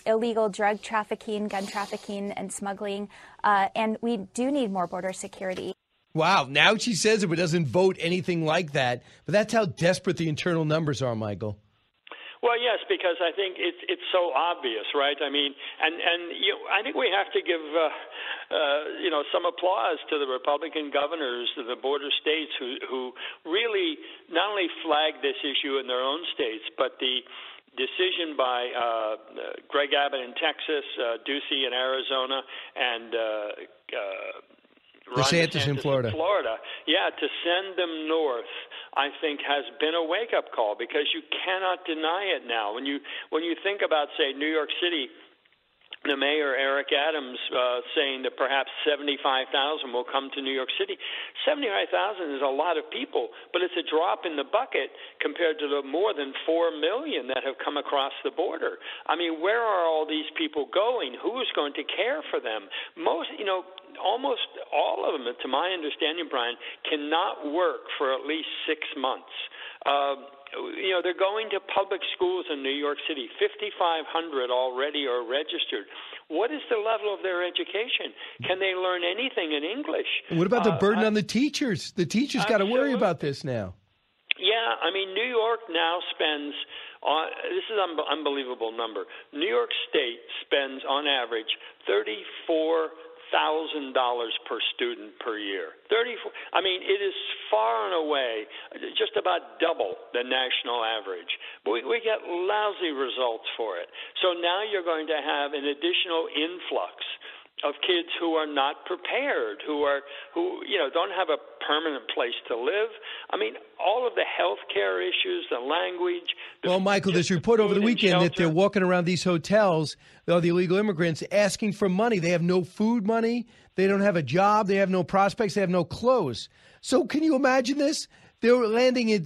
illegal drug trafficking, gun trafficking, and smuggling. And we do need more border security. Wow. Now she says it, but doesn't vote anything like that. But that's how desperate the internal numbers are, Michael. Well, yes, because I think it's so obvious, right? I mean, and I think we have to give some applause to the Republican governors of the border states who really not only flagged this issue in their own states, but the decision by Greg Abbott in Texas, Ducey in Arizona, and Ron DeSantis in Florida. Yeah, to send them north, I think, has been a wake-up call because you cannot deny it now. When you think about, say, New York City, the mayor, Eric Adams, saying that perhaps 75,000 will come to New York City. 75,000 is a lot of people, but it's a drop in the bucket compared to the more than 4 million that have come across the border. I mean, where are all these people going? Who is going to care for them? Almost all of them, to my understanding, Brian, cannot work for at least 6 months. They're going to public schools in New York City. 5,500 already are registered. What is the level of their education? Can they learn anything in English? What about the burden on the teachers? The teachers got to worry about this now. Yeah, I mean, New York now spends this is an unbelievable number. New York State spends on average $34,000 per student per year. I mean, it is far and away just about double the national average. But we get lousy results for it. So now you're going to have an additional influx of kids who are not prepared, who don't have a permanent place to live. I mean, all of the health care issues, the language. Well, Michael, this report over the weekend that they're walking around these hotels, the illegal immigrants, asking for money. They have no food money. They don't have a job. They have no prospects. They have no clothes. So can you imagine this? They're landing at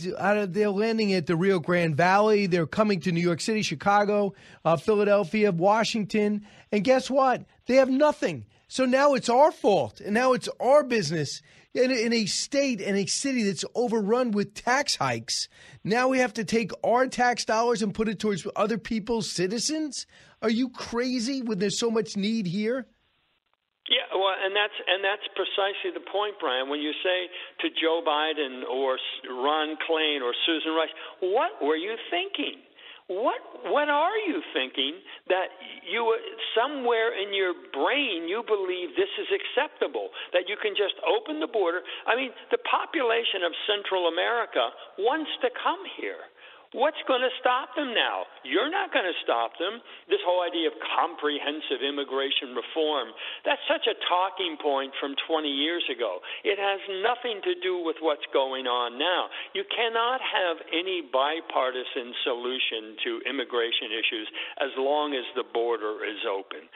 the Rio Grande Valley. They're coming to New York City, Chicago, Philadelphia, Washington. And guess what? They have nothing. So now it's our fault. And now it's our business in a state and a city that's overrun with tax hikes. Now we have to take our tax dollars and put it towards other people's citizens? Are you crazy when there's so much need here? Yeah, well, and that's precisely the point, Brian. When you say to Joe Biden or Ron Klain or Susan Rice, what were you thinking? What are you thinking that you somewhere in your brain you believe this is acceptable, that you can just open the border? I mean, the population of Central America wants to come here. What's going to stop them now? You're not going to stop them. This whole idea of comprehensive immigration reform, that's such a talking point from 20 years ago. It has nothing to do with what's going on now. You cannot have any bipartisan solution to immigration issues as long as the border is open.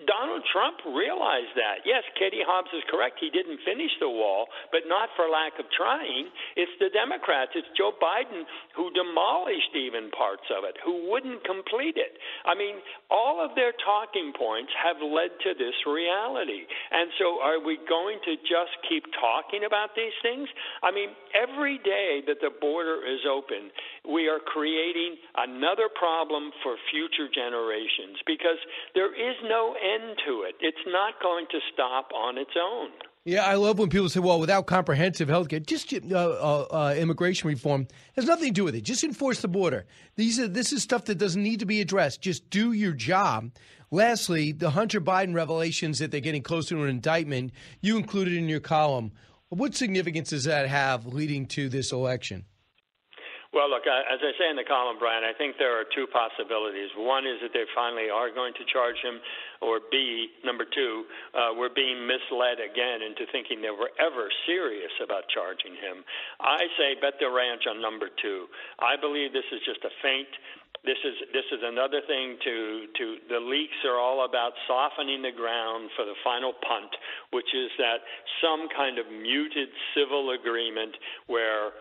Donald Trump realized that. Yes, Katie Hobbs is correct. He didn't finish the wall, but not for lack of trying. It's the Democrats. It's Joe Biden who demolished even parts of it, who wouldn't complete it. I mean, all of their talking points have led to this reality. And so are we going to just keep talking about these things? I mean, every day that the border is open, we are creating another problem for future generations because there is no end to it. It's not going to stop on its own. Yeah, I love when people say, well, without comprehensive health care, just immigration reform has nothing to do with it. Just enforce the border. This is stuff that doesn't need to be addressed. Just do your job. Lastly, the Hunter Biden revelations that they're getting close to an indictment, you included in your column. What significance does that have leading to this election? Well, look, as I say in the column, Brian, I think there are two possibilities. One is that they finally are going to charge him, or B, number two, we're being misled again into thinking they were ever serious about charging him. I say bet the ranch on number two. I believe this is just a feint. This is another thing to the leaks are all about softening the ground for the final punt, which is that some kind of muted civil agreement where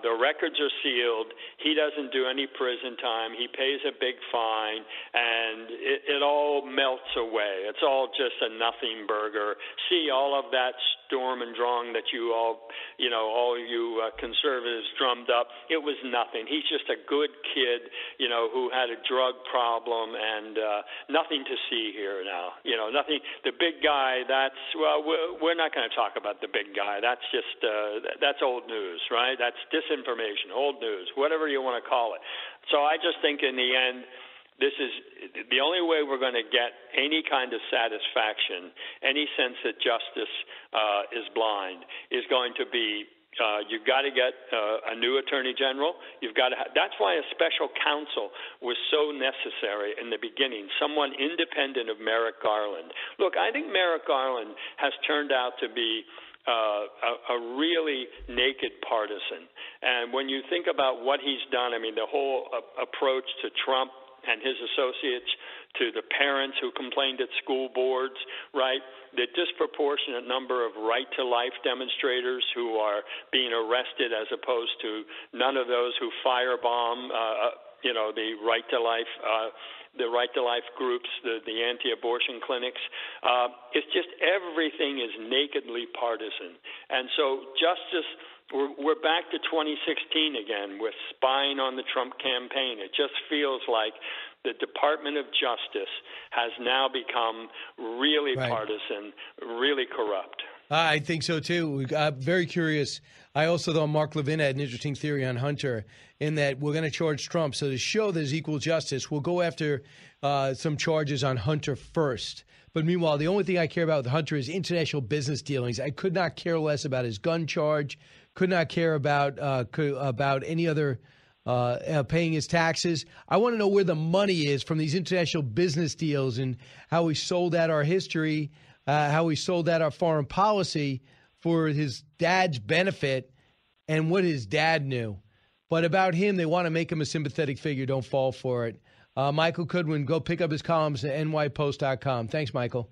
the records are sealed, he doesn't do any prison time, he pays a big fine, and it all melts away. It's all just a nothing burger. See, all of that storm and drang that you all of you conservatives drummed up. It was nothing. He's just a good kid, who had a drug problem, and nothing to see here now. Nothing. The big guy, we're not going to talk about the big guy. That's just, that's old news, right? That's disinformation, old news, whatever you want to call it. So I just think in the end, this is the only way we're going to get any kind of satisfaction, any sense that justice is blind, is going to be you've got to get a new attorney general. You've got to. That's why a special counsel was so necessary in the beginning. Someone independent of Merrick Garland. Look, I think Merrick Garland has turned out to be a really naked partisan. And when you think about what he's done, I mean, the whole approach to Trump and his associates, to the parents who complained at school boards, right? The disproportionate number of right-to-life demonstrators who are being arrested as opposed to none of those who firebomb, the right-to-life groups, the anti-abortion clinics. It's just everything is nakedly partisan. And so justice, we're back to 2016 again with spying on the Trump campaign. It just feels like the Department of Justice has now become really partisan, really corrupt. I think so, too. I'm very curious. I also thought Mark Levin had an interesting theory on Hunter in that we're going to charge Trump. So to show there's equal justice, we'll go after some charges on Hunter first. But meanwhile, the only thing I care about with Hunter is international business dealings. I could not care less about his gun charge, could not care about any other paying his taxes. I want to know where the money is from these international business deals and how we sold out our history, how we sold out our foreign policy for his dad's benefit and what his dad knew. But about him, they want to make him a sympathetic figure. Don't fall for it. Michael Goodwin, go pick up his columns at nypost.com. Thanks, Michael.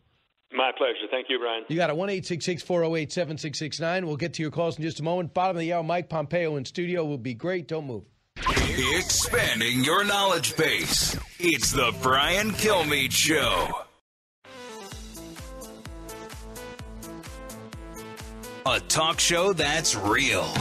My pleasure. Thank you, Brian. You got it. 1-866-408-7669. We'll get to your calls in just a moment. Bottom of the hour, Mike Pompeo in studio will be great. Don't move. Expanding your knowledge base. It's the Brian Kilmeade Show. A talk show that's real.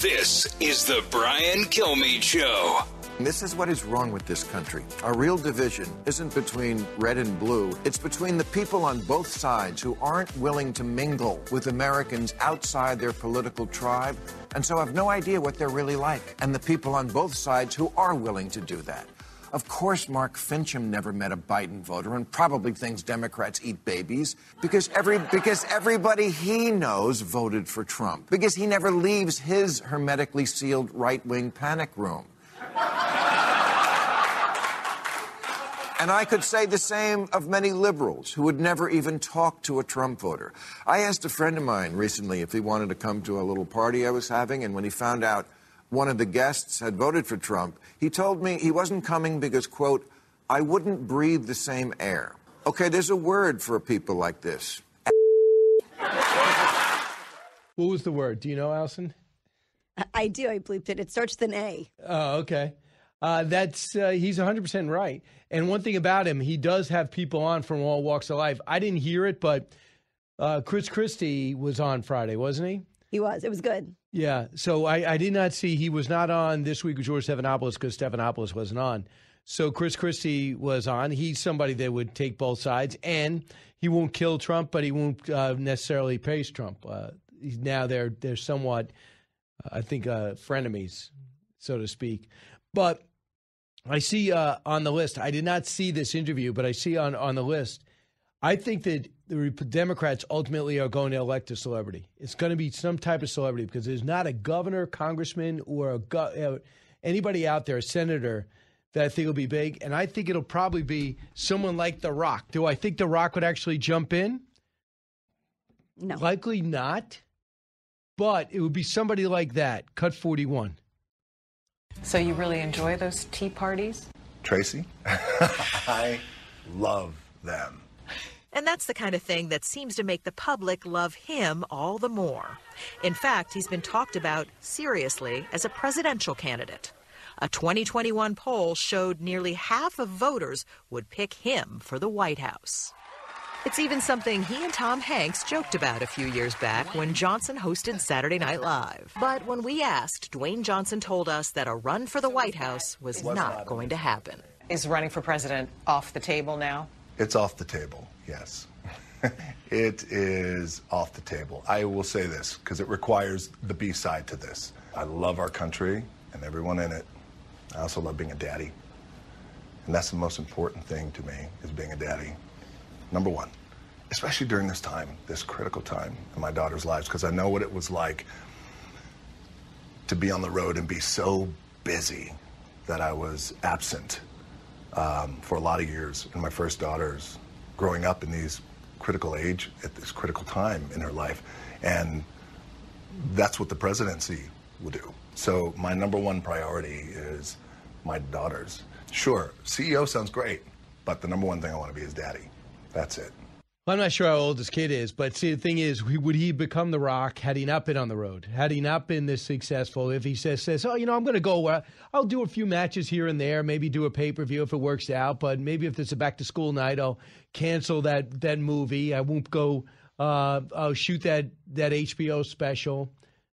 This is the Brian Kilmeade Show. This is what is wrong with this country. Our real division isn't between red and blue. It's between the people on both sides who aren't willing to mingle with Americans outside their political tribe and so have no idea what they're really like, and the people on both sides who are willing to do that. Of course, Mark Fincham never met a Biden voter and probably thinks Democrats eat babies because everybody he knows voted for Trump, because he never leaves his hermetically sealed right-wing panic room. And I could say the same of many liberals who would never even talk to a Trump voter. I asked a friend of mine recently if he wanted to come to a little party I was having, and when he found out one of the guests had voted for Trump, he told me he wasn't coming because, quote, I wouldn't breathe the same air. Okay, there's a word for people like this. What was the word? Do you know, Allison? I do. I bleeped it. It starts with an A. Oh, okay. He's 100% right. And one thing about him, he does have people on from all walks of life. I didn't hear it, but Chris Christie was on Friday, wasn't he? He was. It was good. Yeah. So I did not see, he was not on this week with George Stephanopoulos because Stephanopoulos wasn't on. So Chris Christie was on. He's somebody that would take both sides, and he won't kill Trump, but he won't necessarily praise Trump. Now they're somewhat, I think, frenemies, so to speak. But I see on the list, I did not see this interview, but I see on the list, I think that the Democrats ultimately are going to elect a celebrity. It's going to be some type of celebrity because there's not a governor, congressman, or anybody out there, a senator, that I think will be big. And I think it'll probably be someone like The Rock. Do I think The Rock would actually jump in? No. Likely not. But it would be somebody like that, Cut 41. So you really enjoy those tea parties? Tracy? I love them. And that's the kind of thing that seems to make the public love him all the more. In fact, he's been talked about seriously as a presidential candidate. A 2021 poll showed nearly half of voters would pick him for the White House. It's even something he and Tom Hanks joked about a few years back when Johnson hosted Saturday Night Live. But when we asked, Dwayne Johnson told us that a run for the White House was not going to happen. Is running for president off the table now? It's off the table, yes. It is off the table. I will say this, because it requires the B side to this. I love our country and everyone in it. I also love being a daddy. And that's the most important thing to me, is being a daddy. Number one, especially during this time, this critical time in my daughter's lives, because I know what it was like to be on the road and be so busy that I was absent for a lot of years. And my first daughter's growing up in these critical age, at this critical time in her life. And that's what the presidency will do. So my number one priority is my daughters. Sure, CEO sounds great, but the number one thing I want to be is daddy. That's it. Well, I'm not sure how old this kid is, but see, the thing is, would he become The Rock had he not been on the road? Had he not been this successful? If he says, oh, I'm going to go, I'll do a few matches here and there, maybe do a pay-per-view if it works out, but maybe if it's a back-to-school night, I'll cancel that movie. I won't go I'll shoot that HBO special.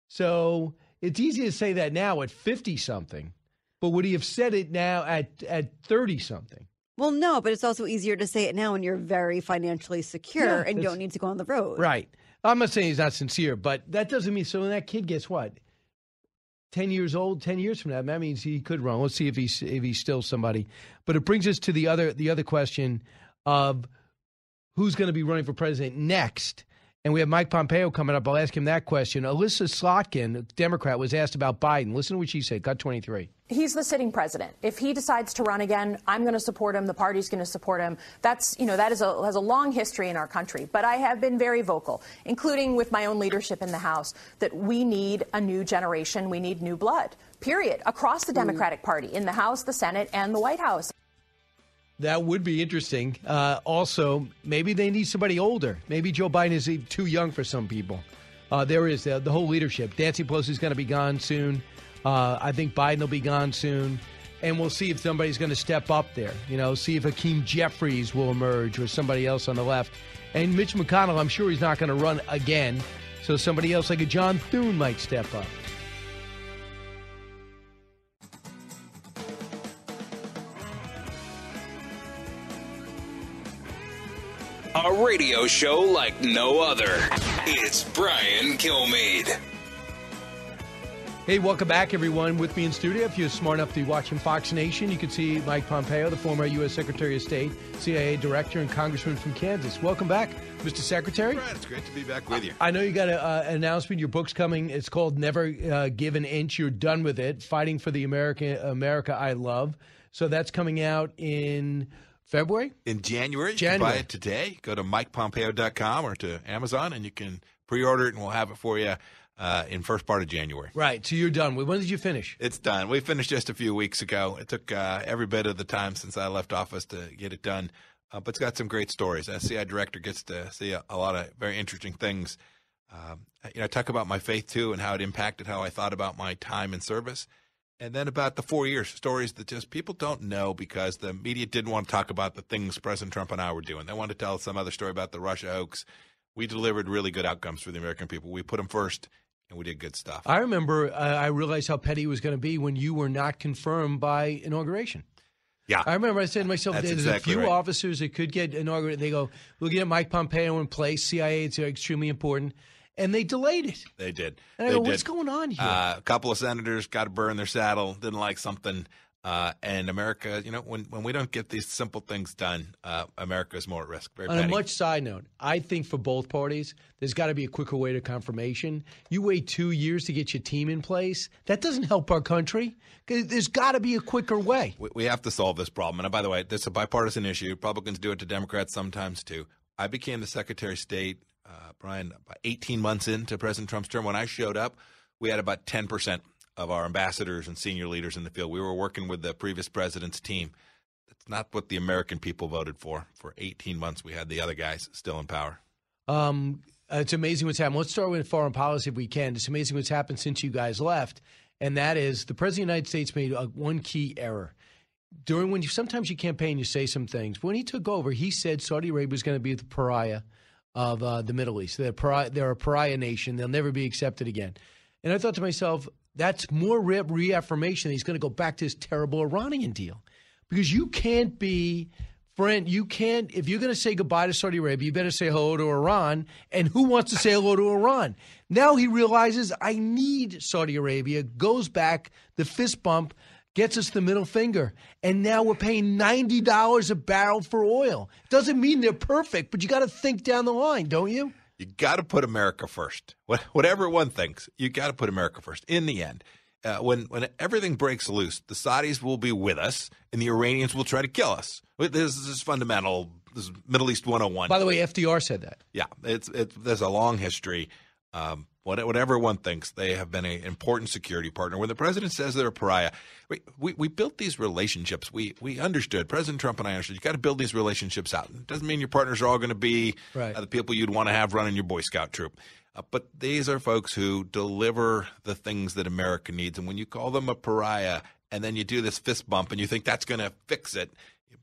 So it's easy to say that now at 50-something, but would he have said it now at 30-something? Well, no, but it's also easier to say it now when you're very financially secure and you don't need to go on the road. Right. I'm not saying he's not sincere, but that doesn't mean, so when that kid gets what? 10 years old, 10 years from now, that means he could run. Let's see if he's still somebody. But it brings us to the other question of who's going to be running for president next. And we have Mike Pompeo coming up. I'll ask him that question. Alyssa Slotkin, Democrat, was asked about Biden. Listen to what she said. Cut 23. He's the sitting president. If he decides to run again, I'm going to support him. The party's going to support him. That's, that has a long history in our country. But I have been very vocal, including with my own leadership in the House, that we need a new generation. We need new blood, period, across the Democratic Party, in the House, the Senate, and the White House. That would be interesting. Also, maybe they need somebody older. Maybe Joe Biden is too young for some people. There is the whole leadership. Nancy Pelosi's going to be gone soon. I think Biden will be gone soon. And we'll see if somebody's going to step up there. See if Hakeem Jeffries will emerge or somebody else on the left. And Mitch McConnell, I'm sure he's not going to run again. So somebody else like a John Thune might step up. A radio show like no other. It's Brian Kilmeade. Hey, welcome back, everyone. With me in studio, if you're smart enough to be watching Fox Nation, you can see Mike Pompeo, the former U.S. Secretary of State, CIA Director, and Congressman from Kansas. Welcome back, Mr. Secretary. Brad, it's great to be back with you. I know you got an announcement. Your book's coming. It's called Never Give an Inch. You're done with it. Fighting for the America I Love. So that's coming out in February? In January. You can buy it today. Go to MikePompeo.com or to Amazon, and you can pre-order it, and we'll have it for you in first part of January. Right. So you're done. When did you finish? It's done. We finished just a few weeks ago. It took every bit of the time since I left office to get it done. But it's got some great stories. As CI director gets to see a lot of very interesting things. I talk about my faith, too, and how it impacted how I thought about my time in service. And then about the 4 years, stories that just people don't know because the media didn't want to talk about the things President Trump and I were doing. They wanted to tell some other story about the Russia hoax. We delivered really good outcomes for the American people. We put them first, and we did good stuff. I remember I realized how petty it was going to be when you were not confirmed by inauguration. Yeah. I remember I said to myself, there's exactly a few right. officers that could get inaugurated. They go, we'll get Mike Pompeo in place. CIA is extremely important. And they delayed it. They did. And I go, what's going on here? A couple of senators got to burn their saddle, didn't like something. And America, when we don't get these simple things done, America is more at risk. Very On petty. a much side note, I think for both parties, there's got to be a quicker way to confirmation. You wait 2 years to get your team in place. That doesn't help our country. There's got to be a quicker way. We have to solve this problem. And by the way, this is a bipartisan issue. Republicans do it to Democrats sometimes, too. I became the Secretary of State, Brian, about 18 months into President Trump's term. When I showed up, we had about 10% of our ambassadors and senior leaders in the field. We were working with the previous president's team. That's not what the American people voted for. For 18 months, we had the other guys still in power. It's amazing what's happened. Let's start with foreign policy if we can. It's amazing what's happened since you guys left, and that is the President of the United States made one key error. sometimes you campaign, you say some things. When he took over, he said Saudi Arabia was going to be the pariah of the Middle East. They're a pariah nation. They'll never be accepted again. And I thought to myself, that's more reaffirmation that he's going to go back to his terrible Iranian deal. Because you can't be, friend, if you're going to say goodbye to Saudi Arabia, you better say hello to Iran. And who wants to say hello to Iran? Now he realizes I need Saudi Arabia, goes back, the fist bump, gets us the middle finger. And now we're paying $90 a barrel for oil. Doesn't mean they're perfect, but you got to think down the line, don't you? You got to put America first. Whatever one thinks, you got to put America first. In the end, when everything breaks loose, the Saudis will be with us, and the Iranians will try to kill us. This is fundamental. This is Middle East 101. By the way, FDR said that. Yeah, there's a long history. Whatever one thinks, they have been an important security partner. When the president says they're a pariah, we built these relationships. We understood. President Trump and I understood. You got to build these relationships out. It doesn't mean your partners are all going to be the people you'd want to have running your Boy Scout troop. But these are folks who deliver the things that America needs. And when you call them a pariah and then you do this fist bump and you think that's going to fix it,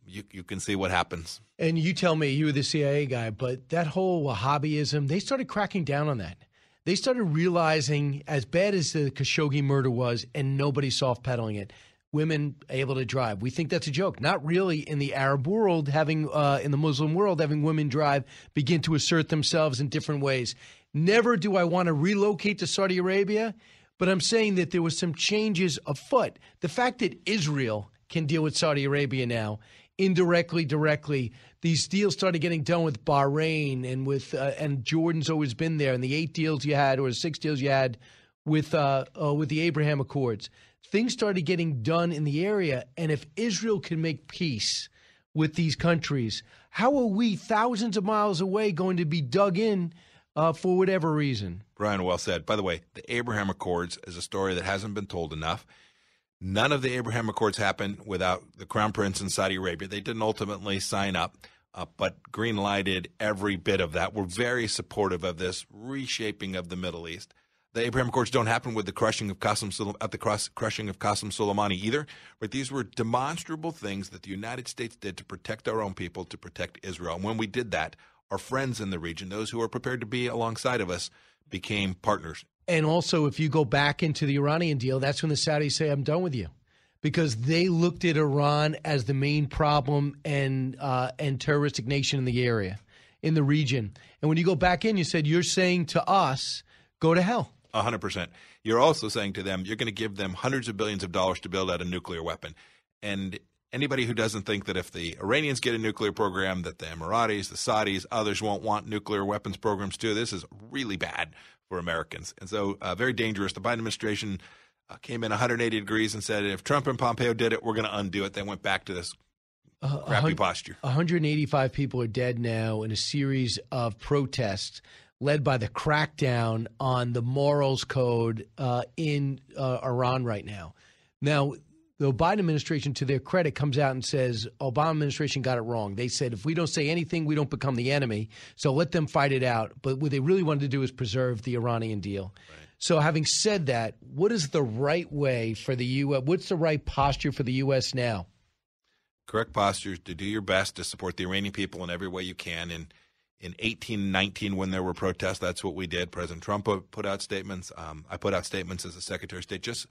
you can see what happens. And you tell me, you were the CIA guy, but that whole Wahhabism, they started cracking down on that. They started realizing, as bad as the Khashoggi murder was, and nobody soft-pedaling it, women able to drive. We think that's a joke. Not really in the Arab world, in the Muslim world, having women drive, begin to assert themselves in different ways. Never do I want to relocate to Saudi Arabia, but I'm saying that there was some changes afoot. The fact that Israel can deal with Saudi Arabia now, indirectly, directly. These deals started getting done with Bahrain and Jordan's always been there, and the 8 deals you had or 6 deals you had with the Abraham Accords. Things started getting done in the area, and if Israel can make peace with these countries, how are we thousands of miles away going to be dug in for whatever reason? Brian, well said. By the way, the Abraham Accords is a story that hasn't been told enough. None of the Abraham Accords happened without the Crown Prince in Saudi Arabia. They didn't ultimately sign up, but green-lighted every bit of that. We're very supportive of this reshaping of the Middle East. The Abraham Accords don't happen with the crushing of Qasem Soleimani either. But these were demonstrable things that the United States did to protect our own people, to protect Israel. And when we did that, our friends in the region, those who are prepared to be alongside of us, became partners. And also, if you go back into the Iranian deal, that's when the Saudis say, I'm done with you. Because they looked at Iran as the main problem and terroristic nation in the area, in the region. And when you go back in, you said, you're saying to us, go to hell. 100%. You're also saying to them, you're going to give them hundreds of billions of dollars to build out a nuclear weapon. And anybody who doesn't think that if the Iranians get a nuclear program, that the Emiratis, the Saudis, others won't want nuclear weapons programs too, this is really bad for Americans. And so very dangerous. The Biden administration came in 180 degrees and said, if Trump and Pompeo did it, we're going to undo it. They went back to this crappy posture. 185 people are dead now in a series of protests led by the crackdown on the morals code in Iran right now. Now, the Biden administration, to their credit, comes out and says, Obama administration got it wrong. They said, if we don't say anything, we don't become the enemy. So let them fight it out. But what they really wanted to do is preserve the Iranian deal. Right. So having said that, what is the right way for the U.S.? What's the right posture for the U.S. now? Correct posture is to do your best to support the Iranian people in every way you can. In 1819, when there were protests, that's what we did. President Trump put out statements. I put out statements as a Secretary of State, just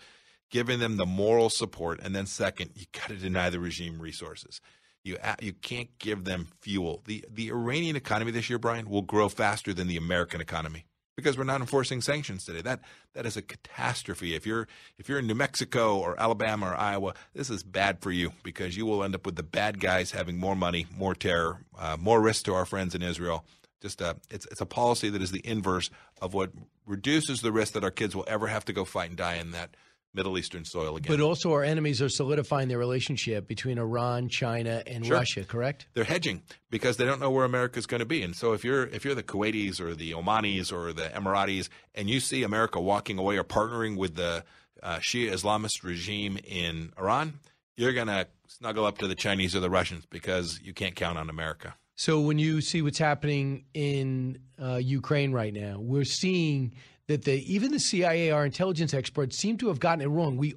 giving them the moral support. And then second, you got to deny the regime resources. You can't give them fuel. The Iranian economy this year, Brian, will grow faster than the American economy because we're not enforcing sanctions today. That is a catastrophe. If you're in New Mexico or Alabama or Iowa, this is bad for you because you will end up with the bad guys having more money, more terror, more risk to our friends in Israel. Just it's a policy that is the inverse of what reduces the risk that our kids will ever have to go fight and die in that Middle Eastern soil again. But also our enemies are solidifying their relationship between Iran, China, and Russia, correct? They're hedging because they don't know where America's going to be. And so if you're the Kuwaitis or the Omanis or the Emiratis and you see America walking away or partnering with the Shia Islamist regime in Iran, you're going to snuggle up to the Chinese or the Russians because you can't count on America. So when you see what's happening in Ukraine right now, we're seeing that even the CIA, our intelligence experts, seem to have gotten it wrong. We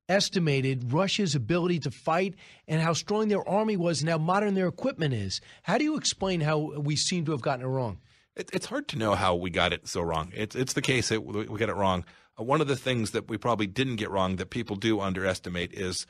underestimated Russia's ability to fight and how strong their army was and how modern their equipment is. How do you explain how we seem to have gotten it wrong? It's hard to know how we got it so wrong. It's the case that we got it wrong. One of the things that we probably didn't get wrong that people do underestimate is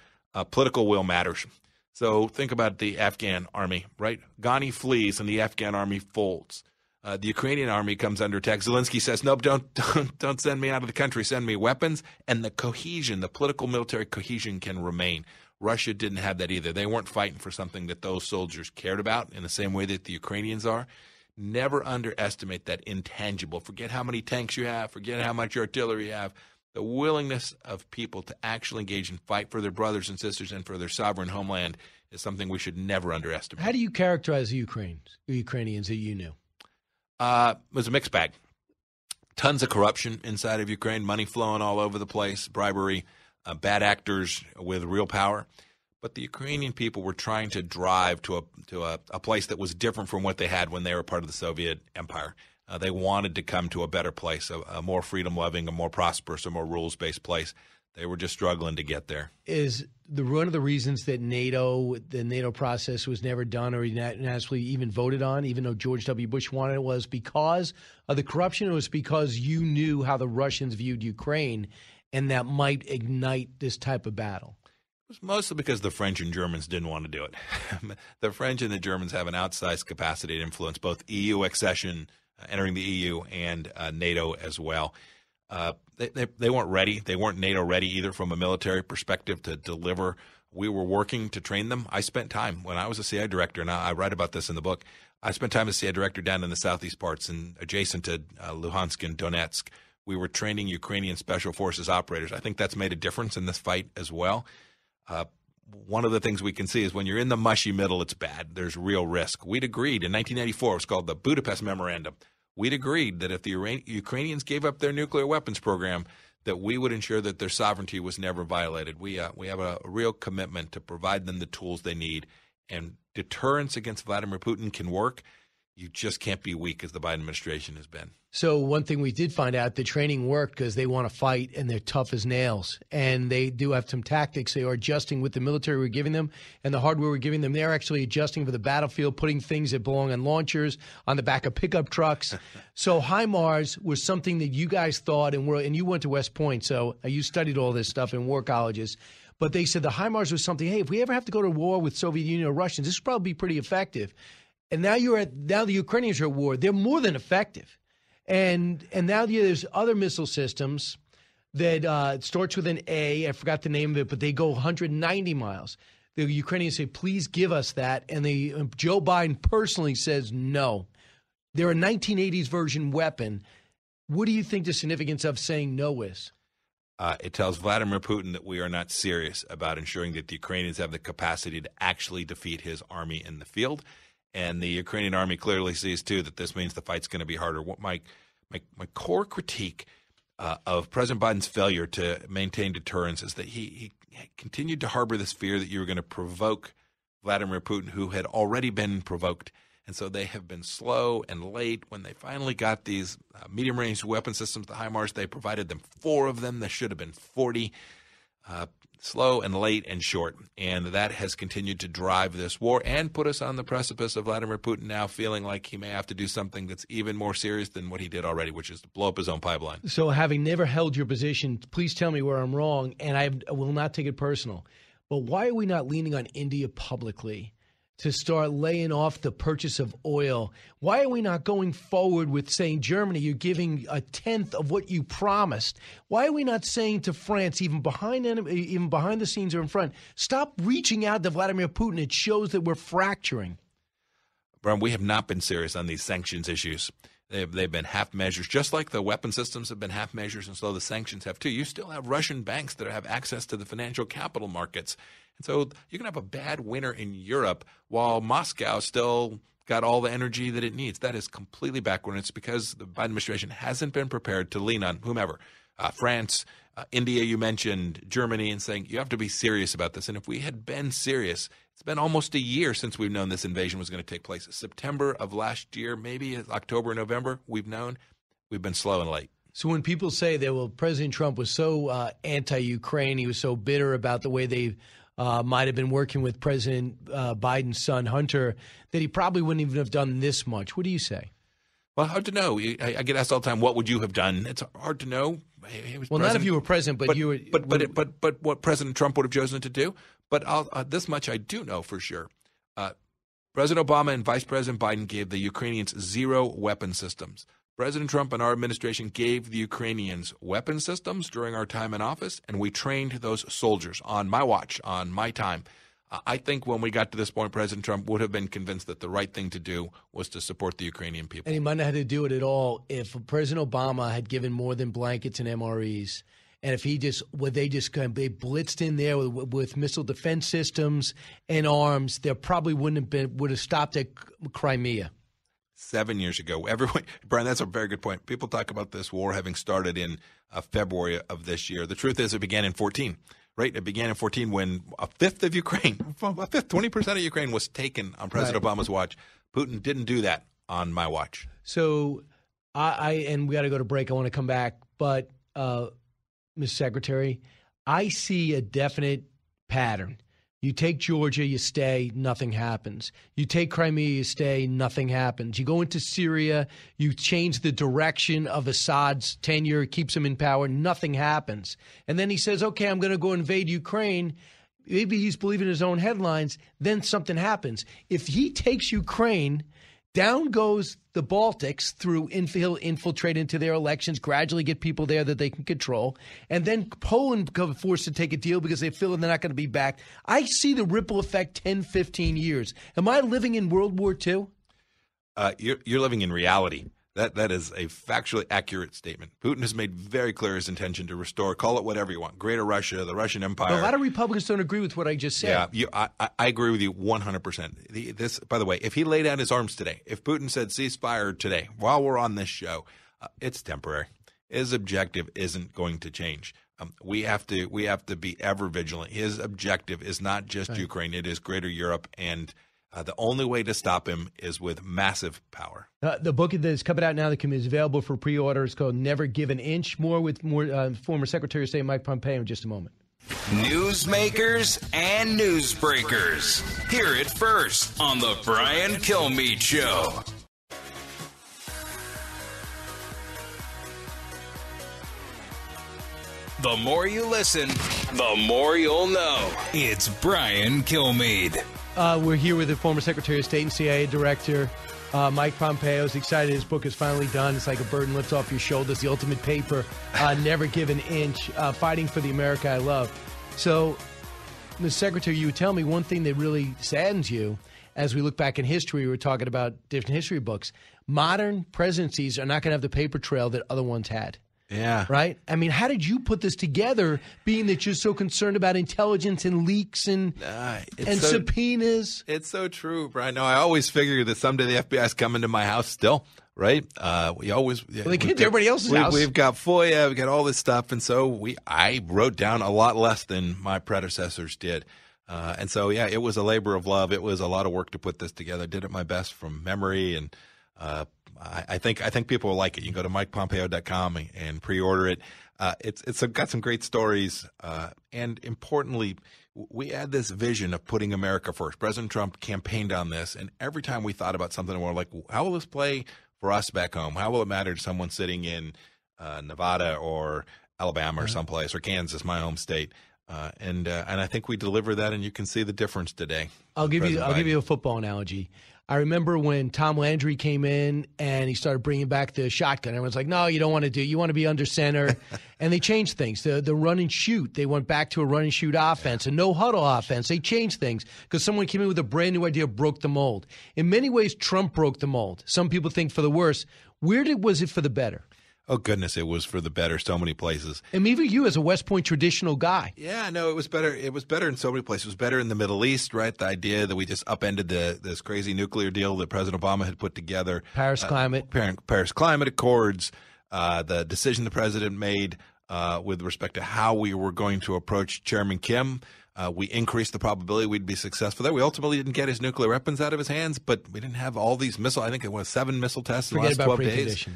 political will matters. So think about the Afghan army, right? Ghani flees and the Afghan army folds. The Ukrainian army comes under attack. Zelensky says, "Nope, don't send me out of the country. Send me weapons." And the cohesion, the political military cohesion, can remain. Russia didn't have that either. They weren't fighting for something that those soldiers cared about in the same way that the Ukrainians are. Never underestimate that intangible. Forget how many tanks you have. Forget how much artillery you have. The willingness of people to actually engage and fight for their brothers and sisters and for their sovereign homeland is something we should never underestimate. How do you characterize the Ukrainians that you knew? It was a mixed bag. Tons of corruption inside of Ukraine, money flowing all over the place, bribery, bad actors with real power. But the Ukrainian people were trying to drive to a place that was different from what they had when they were part of the Soviet Empire. They wanted to come to a better place, a more freedom-loving, a more prosperous, a more rules-based place. They were just struggling to get there. Is one of the reasons that the NATO process was never done or nationally even voted on, even though George W. Bush wanted it, was because of the corruption? Or was because you knew how the Russians viewed Ukraine and that might ignite this type of battle? It was mostly because the French and Germans didn't want to do it. The French and the Germans have an outsized capacity to influence both EU accession, entering the EU, and NATO as well. They weren't ready. They weren't NATO ready either from a military perspective to deliver. We were working to train them. I spent time when I was a CIA director, and I write about this in the book. I spent time as CIA director down in the southeast parts and adjacent to Luhansk and Donetsk. We were training Ukrainian Special Forces operators. I think that's made a difference in this fight as well. One of the things we can see is when you're in the mushy middle, it's bad. There's real risk. We'd agreed in 1984, it was called the Budapest Memorandum. We'd agreed that if the Ukrainians gave up their nuclear weapons program, that we would ensure that their sovereignty was never violated. We have a real commitment to provide them the tools they need. And deterrence against Vladimir Putin can work. You just can't be weak as the Biden administration has been. So one thing we did find out, the training worked because they want to fight and they're tough as nails. And they do have some tactics. They are adjusting with the military we're giving them and the hardware we're giving them. They're actually adjusting for the battlefield, putting things that belong on launchers, on the back of pickup trucks. So HIMARS was something that you guys thought, and you went to West Point, so you studied all this stuff in war colleges. But they said the HIMARS was something, hey, if we ever have to go to war with Soviet Union or Russians, this would probably be pretty effective. And now the Ukrainians are at war. They're more than effective. And now there's other missile systems that starts with an A. I forgot the name of it, but they go 190 miles. The Ukrainians say, please give us that. And Joe Biden personally says no. They're a 1980s version weapon. What do you think the significance of saying no is? It tells Vladimir Putin that we are not serious about ensuring that the Ukrainians have the capacity to actually defeat his army in the field. And the Ukrainian army clearly sees, too, that this means the fight's going to be harder. What my core critique of President Biden's failure to maintain deterrence is that he continued to harbor this fear that you were going to provoke Vladimir Putin, who had already been provoked. And so they have been slow and late. When they finally got these medium-range weapon systems, the HIMARS, they provided them 4 of them. There should have been 40. Slow and late and short. And that has continued to drive this war and put us on the precipice of Vladimir Putin now feeling like he may have to do something that's even more serious than what he did already, which is to blow up his own pipeline. So having never held your position, please tell me where I'm wrong, and I will not take it personal. But why are we not leaning on India publicly to start laying off the purchase of oil? Why are we not going forward with saying, Germany, you're giving a tenth of what you promised? Why are we not saying to France, even behind the scenes or in front, stop reaching out to Vladimir Putin? It shows that we're fracturing. Brian, we have not been serious on these sanctions issues. They've been half measures, just like the weapon systems have been half measures, and so the sanctions have too. You still have Russian banks that have access to the financial capital markets. And so you can have a bad winter in Europe while Moscow still got all the energy that it needs. That is completely backward. It's because the Biden administration hasn't been prepared to lean on whomever, France, India, you mentioned, Germany, and saying you have to be serious about this. And if we had been serious, it's been almost a year since we've known this invasion was going to take place. September of last year, maybe October, November, we've known. We've been slow and late. So when people say that, well, President Trump was so anti-Ukraine, he was so bitter about the way they might have been working with President Biden's son, Hunter, that he probably wouldn't even have done this much. What do you say? Well, hard to know. I get asked all the time, what would you have done? It's hard to know. Well, not if you were president, but you were. But what President Trump would have chosen to do. But this much I do know for sure. President Obama and Vice President Biden gave the Ukrainians 0 weapon systems. President Trump and our administration gave the Ukrainians weapon systems during our time in office, and we trained those soldiers on my watch, on my time. I think when we got to this point, President Trump would have been convinced that the right thing to do was to support the Ukrainian people. And he might not have had to do it at all if President Obama had given more than blankets and MREs. And if they blitzed in there with missile defense systems and arms, there probably would have stopped at Crimea. 7 years ago, Brian, that's a very good point. People talk about this war having started in February of this year. The truth is, it began in 2014. Right, it began in 2014 when a fifth of Ukraine, 20% of Ukraine was taken on President Obama's watch. Putin didn't do that on my watch. So, and we got to go to break. I want to come back, but Ms. Secretary, I see a definite pattern. You take Georgia, you stay, nothing happens. You take Crimea, you stay, nothing happens. You go into Syria, you change the direction of Assad's tenure, keeps him in power, nothing happens. And then he says, okay, I'm going to go invade Ukraine. Maybe he's believing his own headlines. Then something happens. If he takes Ukraine, down goes the Baltics through infiltrate into their elections, gradually get people there that they can control. And then Poland becomes forced to take a deal because they feel they're not going to be back. I see the ripple effect 10, 15 years. Am I living in World War II? You're living in reality. That is a factually accurate statement. Putin has made very clear his intention to restore, call it whatever you want, Greater Russia, the Russian Empire. Well, a lot of Republicans don't agree with what I just said. Yeah, I agree with you 100%. This, by the way, if he laid down his arms today, if Putin said ceasefire today, while we're on this show, it's temporary. His objective isn't going to change. We have to be ever vigilant. His objective is not just Ukraine; it is Greater Europe, and the only way to stop him is with massive power. The book that is coming out now that is available for pre-order is called Never Give an Inch. More with former Secretary of State Mike Pompeo in just a moment. Newsmakers and newsbreakers. Hear it first on the Brian Kilmeade Show. The more you listen, the more you'll know. It's Brian Kilmeade. We're here with the former Secretary of State and CIA Director, Mike Pompeo. Is excited his book is finally done. It's like a burden lifts off your shoulders. The ultimate paper, Never Give an Inch, fighting for the America I love. So, Ms. Secretary, you would tell me one thing that really saddens you as we look back in history. We were talking about different history books. Modern presidencies are not going to have the paper trail that other ones had. Yeah. Right? I mean, how did you put this together, being that you're so concerned about intelligence and leaks and subpoenas? It's so true, Brian. No, I always figure that someday the FBI is coming to my house still, right? We always they get to everybody else's house. We've got FOIA, we've got all this stuff, and so I wrote down a lot less than my predecessors did. And so, yeah, it was a labor of love. It was a lot of work to put this together. Did it my best from memory, and I think people will like it. You can go to MikePompeo.com and pre-order it. It's got some great stories, and importantly, we had this vision of putting America first. President Trump campaigned on this, and every time we thought about something, we're like, how will this play for us back home? How will it matter to someone sitting in Nevada or Alabama or someplace, or Kansas, my home state? And I think we deliver that, and you can see the difference today. I'll give you a football analogy. I remember when Tom Landry came in and he started bringing back the shotgun. Everyone's like, no, you don't want to do it. You want to be under center. And they changed things. The run and shoot, they went back to a run and shoot offense, a no-huddle offense. They changed things because someone came in with a brand new idea, broke the mold. In many ways, Trump broke the mold. Some people think for the worse. Was it for the better? Oh, goodness, it was for the better so many places. And even you as a West Point traditional guy. Yeah, no, it was better. It was better in so many places. It was better in the Middle East, right? The idea that we just upended this crazy nuclear deal that President Obama had put together. Paris Climate Accords, the decision the president made with respect to how we were going to approach Chairman Kim. We increased the probability we'd be successful there. We ultimately didn't get his nuclear weapons out of his hands, but we didn't have all these missiles. I think it was 7 missile tests in the last 12 days.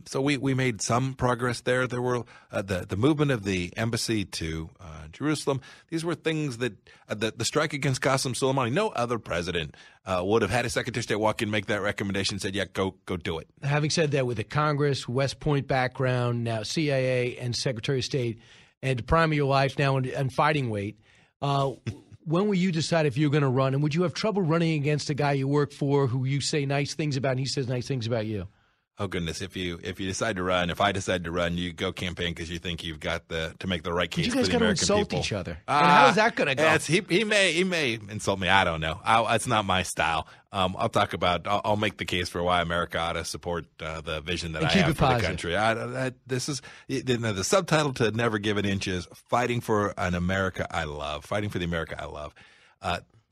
So we made some progress there. There were the movement of the embassy to Jerusalem. These were things that the strike against Qasem Soleimani, no other president would have had a Secretary of State walk in, make that recommendation, and said, yeah, go do it. Having said that, with the Congress, West Point background, now CIA and Secretary of State, and the prime of your life now and fighting weight, when will you decide if you're going to run? And would you have trouble running against a guy you work for who you say nice things about and he says nice things about you? Oh, goodness. If you decide to run, if I decide to run, you go campaign because you think you've got to make the right case for the American people. You guys got to insult each other. And how is that going to go? He may insult me. I don't know. It's not my style. I'll make the case for why America ought to support the vision that I have for the country. This is the subtitle to Never Give an Inch is Fighting for an America I Love, fighting for the America I love.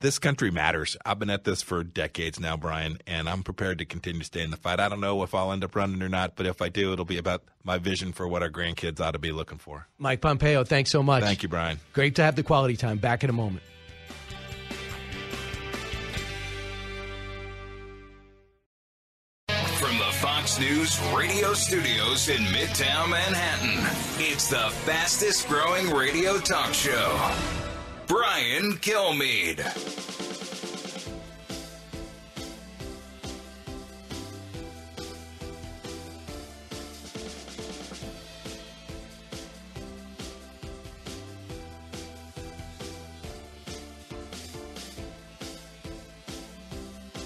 This country matters. I've been at this for decades now, Brian, and I'm prepared to continue to stay in the fight. I don't know if I'll end up running or not, but if I do, it'll be about my vision for what our grandkids ought to be looking for. Mike Pompeo, thanks so much. Thank you, Brian. Great to have the quality time. Back in a moment. From the Fox News radio studios in Midtown Manhattan, it's the fastest growing radio talk show. Brian Kilmeade.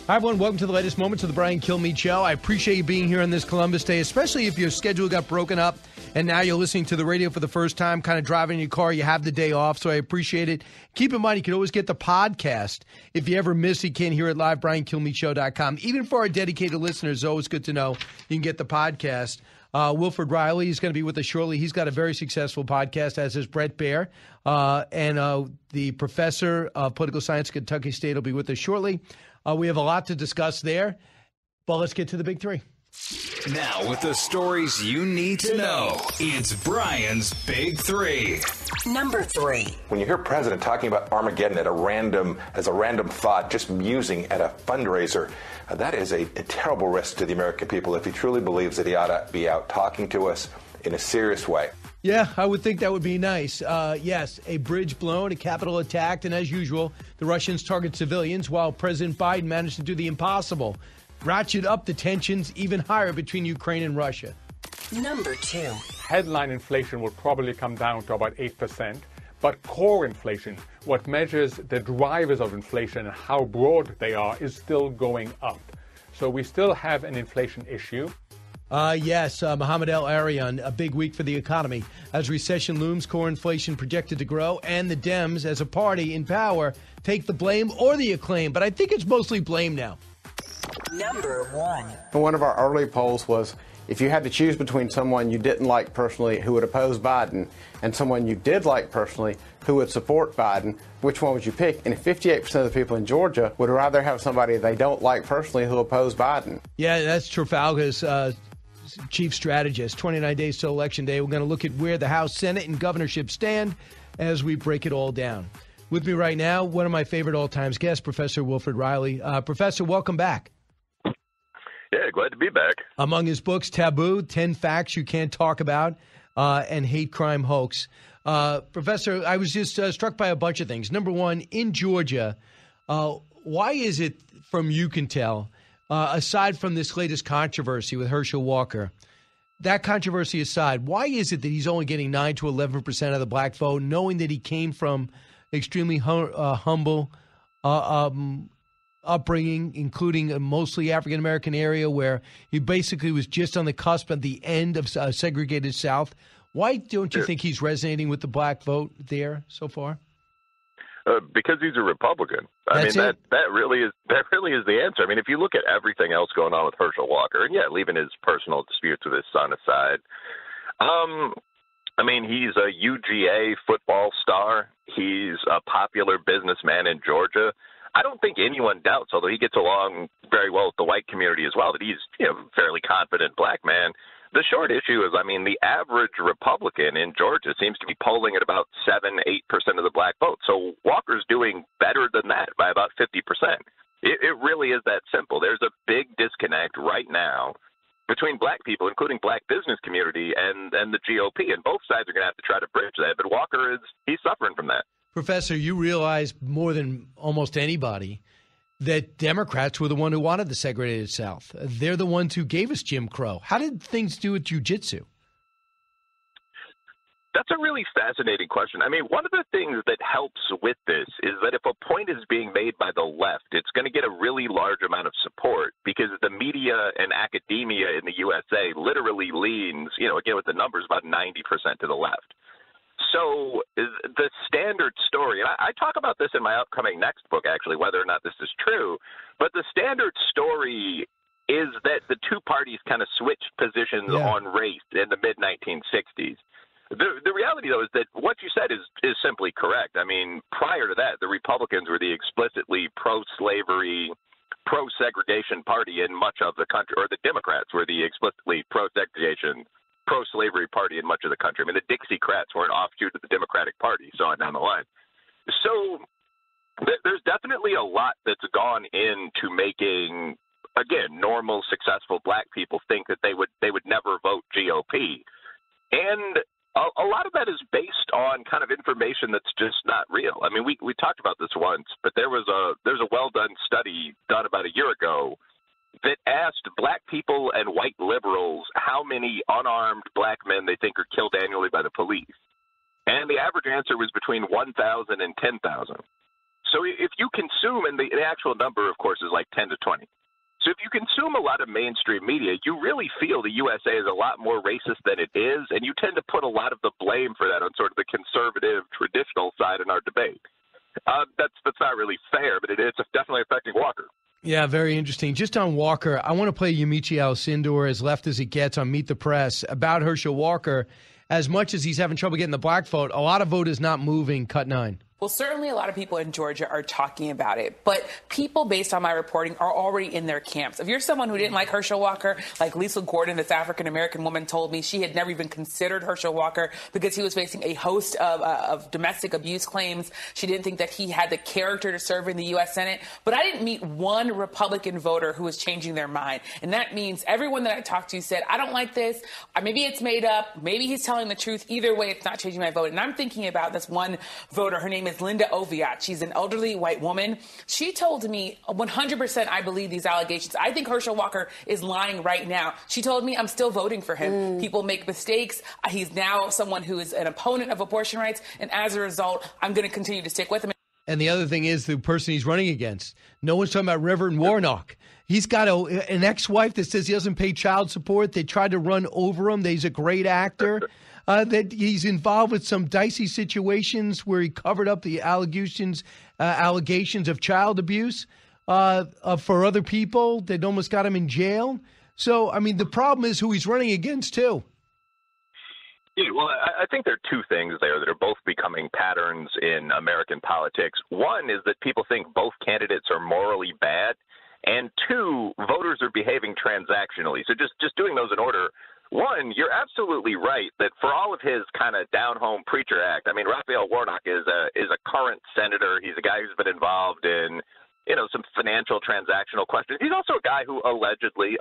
Hi, everyone. Welcome to the latest moments of the Brian Kilmeade Show. I appreciate you being here on this Columbus Day, especially if your schedule got broken up and now you're listening to the radio for the first time, kind of driving in your car. You have the day off, so I appreciate it. Keep in mind, you can always get the podcast. If you ever miss it, you can't hear it live, BrianKilmeadeShow.com. Even for our dedicated listeners, it's always good to know you can get the podcast. Wilfred Riley is going to be with us shortly. He's got a very successful podcast, as is Brett Baer. And the professor of political science at Kentucky State will be with us shortly. We have a lot to discuss there, but let's get to the big three. Now, with the stories you need to know, it's Brian's Big Three. Number 3. When you hear President talking about Armageddon as a random thought, just musing at a fundraiser, that is a terrible risk to the American people if he truly believes that he ought to be out talking to us in a serious way. Yeah, I would think that would be nice. Yes, a bridge blown, a Capitol attacked, and as usual, the Russians target civilians while President Biden managed to do the impossible. Ratchet up the tensions even higher between Ukraine and Russia. Number 2. Headline inflation will probably come down to about 8%, but core inflation, what measures the drivers of inflation and how broad they are, is still going up. So we still have an inflation issue. Yes, Mohamed El-Arian, a big week for the economy. As recession looms, core inflation projected to grow, and the Dems, as a party in power, take the blame or the acclaim. But I think it's mostly blame now. Number 1. One of our early polls was, if you had to choose between someone you didn't like personally who would oppose Biden and someone you did like personally who would support Biden, which one would you pick? And 58% of the people in Georgia would rather have somebody they don't like personally who oppose Biden. Yeah, that's Trafalgar's chief strategist. 29 days till Election Day. We're going to look at where the House, Senate, and governorship stand as we break it all down. With me right now, one of my favorite all-time guests, Professor Wilfred Riley. Professor, welcome back. Yeah, glad to be back. Among his books, Taboo, 10 Facts You Can't Talk About, and Hate Crime Hoax. Professor, I was just struck by a bunch of things. Number one, in Georgia, why is it, from you can tell, aside from this latest controversy with Herschel Walker, that controversy aside, why is it that he's only getting 9 to 11% of the black vote, knowing that he came from extremely humble upbringing, including a mostly African-American area where he basically was just on the cusp at the end of a segregated South? Why don't you think he's resonating with the black vote there so far? Because he's a Republican. I mean, that really is the answer. I mean, if you look at everything else going on with Herschel Walker, and yeah, leaving his personal disputes with his son aside, I mean, he's a UGA football star. He's a popular businessman in Georgia. I don't think anyone doubts, although he gets along very well with the white community as well, that he's a fairly confident black man. The short issue is, I mean, the average Republican in Georgia seems to be polling at about 7-8% of the black vote. So Walker's doing better than that by about 50%. It really is that simple. There's a big disconnect right now between black people, including black business community, and the GOP. And both sides are going to have to try to bridge that. But Walker he's suffering from that. Professor, you realize more than almost anybody that Democrats were the one who wanted the segregated South. They're the ones who gave us Jim Crow. How did things do with jiu-jitsu? That's a really fascinating question. I mean, one of the things that helps with this is that if a point is being made by the left, it's going to get a really large amount of support because the media and academia in the USA literally leans, again, with the numbers, about 90% to the left. So the standard story, and I talk about this in my upcoming next book, actually, whether or not this is true, but the standard story is that the two parties kind of switched positions on race in the mid-1960s. The reality, though, is that what you said is simply correct. I mean, prior to that, the Republicans were the explicitly pro-slavery, pro-segregation party in much of the country, or the Democrats were the explicitly pro-segregation, pro-slavery party in much of the country. I mean, the Dixiecrats were an offshoot of the Democratic Party, so on down the line. So there's definitely a lot that's gone into making, again, normal, successful black people think that they would never vote GOP. And a lot of that is based on kind of information that's just not real. I mean, we talked about this once, but there's a well-done study done about a year ago that asked black people and white liberals how many unarmed black men they think are killed annually by the police. And the average answer was between 1,000 and 10,000. So if you consume, and the actual number, of course, is like 10 to 20. So if you consume a lot of mainstream media, you really feel the USA is a lot more racist than it is, and you tend to put a lot of the blame for that on sort of the conservative, traditional side in our debate. That's not really fair, but it's definitely affecting Walker. Yeah, very interesting. Just on Walker, I want to play Yamiche Alcindor, as left as it gets, on Meet the Press about Herschel Walker. As much as he's having trouble getting the black vote, a lot of voters not moving. Cut 9. Well, certainly a lot of people in Georgia are talking about it, but people, based on my reporting, are already in their camps. If you're someone who didn't like Herschel Walker, like Lisa Gordon, this African-American woman, told me she had never even considered Herschel Walker because he was facing a host of domestic abuse claims. She didn't think that he had the character to serve in the U.S. Senate. But I didn't meet one Republican voter who was changing their mind. And that means everyone that I talked to said, I don't like this. Maybe it's made up. Maybe he's telling the truth. Either way, it's not changing my vote. And I'm thinking about this one voter. Her name is Linda Oviatt. She's an elderly white woman. She told me 100% I believe these allegations. I think Herschel Walker is lying right now. She told me I'm still voting for him. People make mistakes. He's now someone who is an opponent of abortion rights. And as a result, I'm going to continue to stick with him. And the other thing is the person he's running against. No one's talking about Reverend Warnock. He's got an ex-wife that says he doesn't pay child support. They tried to run over him. That he's a great actor. That he's involved with some dicey situations where he covered up the allegations of child abuse for other people that almost got him in jail. So, I mean, the problem is who he's running against, too. Yeah, well, I think there are two things there that are both becoming patterns in American politics. One is that people think both candidates are morally bad, and two, voters are behaving transactionally. So just doing those in order. One, you're absolutely right that for all of his kind of down-home preacher act, I mean, Raphael Warnock is a current senator. He's a guy who's been involved in, some financial transactional questions. He's also a guy who allegedly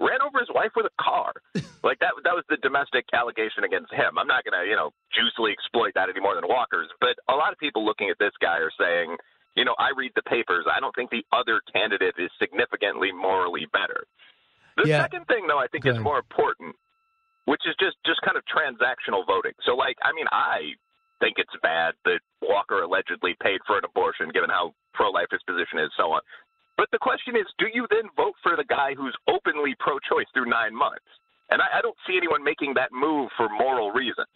ran over his wife with a car. Like that was the domestic allegation against him. I'm not going to, juicily exploit that any more than Walker's. But a lot of people looking at this guy are saying, I read the papers. I don't think the other candidate is significantly morally better. The second thing, though, I think is more important, which is just kind of transactional voting. So, I think it's bad that Walker allegedly paid for an abortion, given how pro-life his position is, so on. But the question is, do you then vote for the guy who's openly pro-choice through 9 months? And I don't see anyone making that move for moral reasons.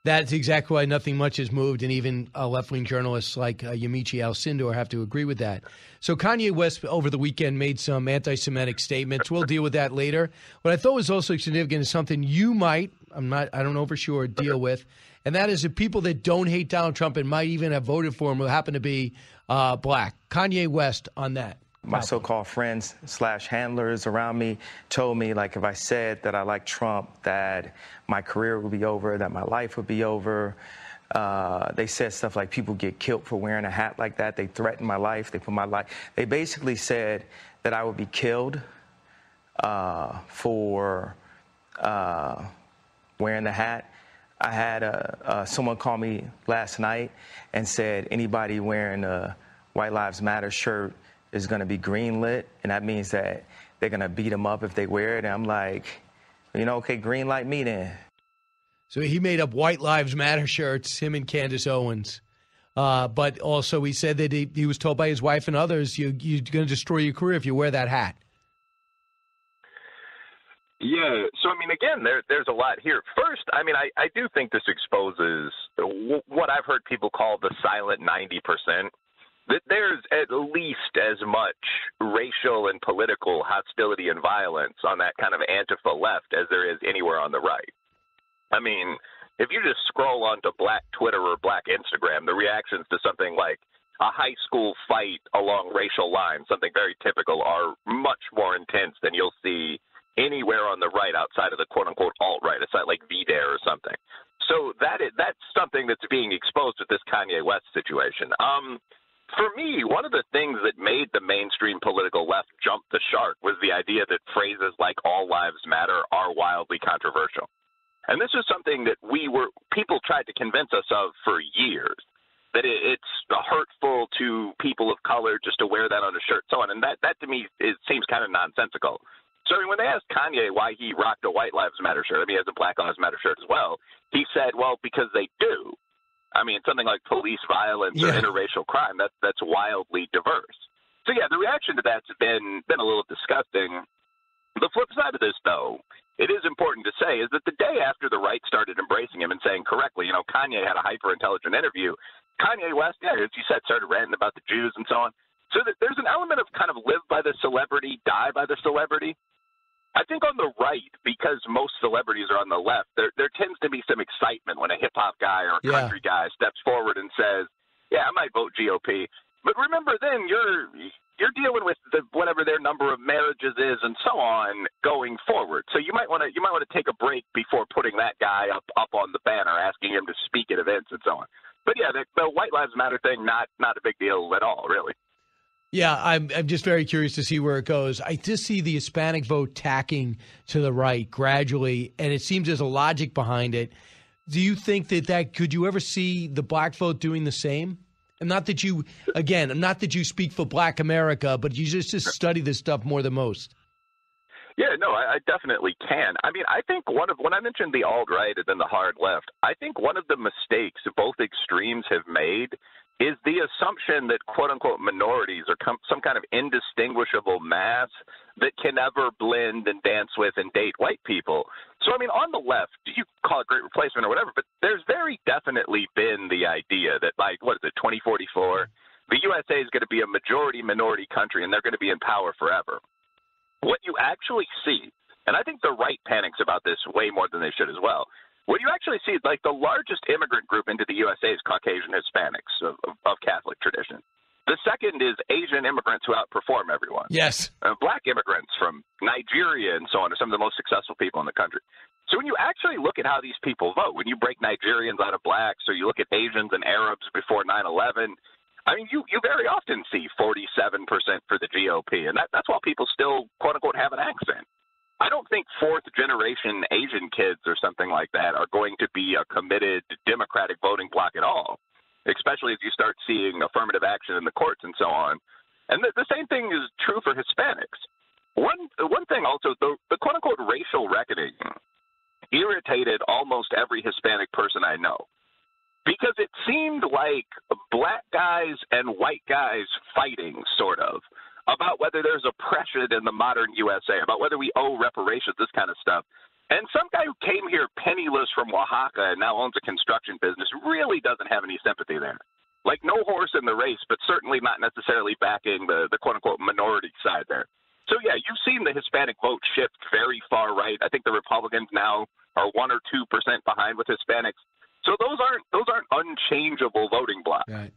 That's exactly why nothing much has moved, and even left-wing journalists like Yamiche Alcindor have to agree with that. So Kanye West over the weekend made some anti-Semitic statements. We'll deal with that later. What I thought was also significant is something you might, I don't know for sure, deal with, and that is the people that don't hate Donald Trump and might even have voted for him will happen to be black. Kanye West on that. My so-called friends / handlers around me told me, if I said that I like Trump, that my career would be over, that my life would be over. They said stuff like people get killed for wearing a hat like that. They threatened my life. They basically said that I would be killed for wearing the hat. I had someone call me last night and said anybody wearing a White Lives Matter shirt is going to be greenlit, and that means that they're going to beat them up if they wear it. And I'm like, okay, green light me then. So he made up White Lives Matter shirts, him and Candace Owens. But also he said that he was told by his wife and others, you're going to destroy your career if you wear that hat. Yeah. So, I mean, again, there's a lot here. First, I mean, I do think this exposes what I've heard people call the silent 90%. That there's at least as much racial and political hostility and violence on that kind of Antifa left as there is anywhere on the right. I mean, if you just scroll onto Black Twitter or Black Instagram, the reactions to something like a high school fight along racial lines, something very typical, are much more intense than you'll see anywhere on the right outside of the quote-unquote alt-right, a site like VDare or something. So that's something that's being exposed with this Kanye West situation. For me, one of the things that made the mainstream political left jump the shark was the idea that phrases like all lives matter are wildly controversial. And this is something that people tried to convince us of for years, that it's hurtful to people of color just to wear that on a shirt, so on. And that to me, it seems kind of nonsensical. So when they asked Kanye why he rocked a White Lives Matter shirt, I mean, he has a Black Lives Matter shirt as well, he said, well, because they do. I mean, something like police violence or interracial crime, that's wildly diverse. So, yeah, the reaction to that's been a little disgusting. The flip side of this, though, it is important to say, is that the day after the right started embracing him and saying correctly, Kanye had a hyper-intelligent interview, Kanye West, as you said, started ranting about the Jews and so on. So there's an element of kind of live by the celebrity, die by the celebrity. I think on the right, because most celebrities are on the left, there tends to be some excitement when a hip-hop guy or a country guy steps forward and says, yeah, I might vote GOP. But remember then, you're dealing with whatever their number of marriages is and so on going forward. So you might want to take a break before putting that guy up on the banner, asking him to speak at events and so on. But, yeah, the White Lives Matter thing, not a big deal at all, really. Yeah, I'm just very curious to see where it goes. I just see the Hispanic vote tacking to the right gradually, and it seems there's a logic behind it. Do you think that could you ever see the black vote doing the same? And not that you speak for Black America, but you just study this stuff more than most. Yeah, no, I definitely can. I mean, I think when I mentioned the alt-right and then the hard left, I think one of the mistakes both extremes have made is the assumption that quote-unquote minorities are some kind of indistinguishable mass that can never blend and dance with and date white people. So, I mean, on the left, you call it great replacement or whatever, but there's very definitely been the idea that, like, 2044, the USA is going to be a majority-minority country and they're going to be in power forever. What you actually see, and I think the right panics about this way more than they should as well, what you actually see is like the largest immigrant group into the USA is Caucasian Hispanics of Catholic tradition. The second is Asian immigrants who outperform everyone. Yes. Black immigrants from Nigeria and so on are some of the most successful people in the country. So when you actually look at how these people vote, when you break Nigerians out of blacks or you look at Asians and Arabs before 9/11, I mean, you very often see 47% for the GOP, and that's why people still, quote-unquote, have an accent. I don't think fourth-generation Asian kids or something like that are going to be a committed Democratic voting bloc at all, especially as you start seeing affirmative action in the courts and so on. And the same thing is true for Hispanics. One thing also, the quote-unquote racial reckoning irritated almost every Hispanic person I know, because it seemed like black guys and white guys fighting, sort of, about whether there's oppression in the modern USA, about whether we owe reparations, this kind of stuff. And some guy who came here penniless from Oaxaca and now owns a construction business really doesn't have any sympathy there. Like, no horse in the race, but certainly not necessarily backing the quote-unquote minority side there. So, yeah, you've seen the Hispanic vote shift very far right. I think the Republicans now are 1 or 2% behind with Hispanics. So those aren't unchangeable voting blocks. Right.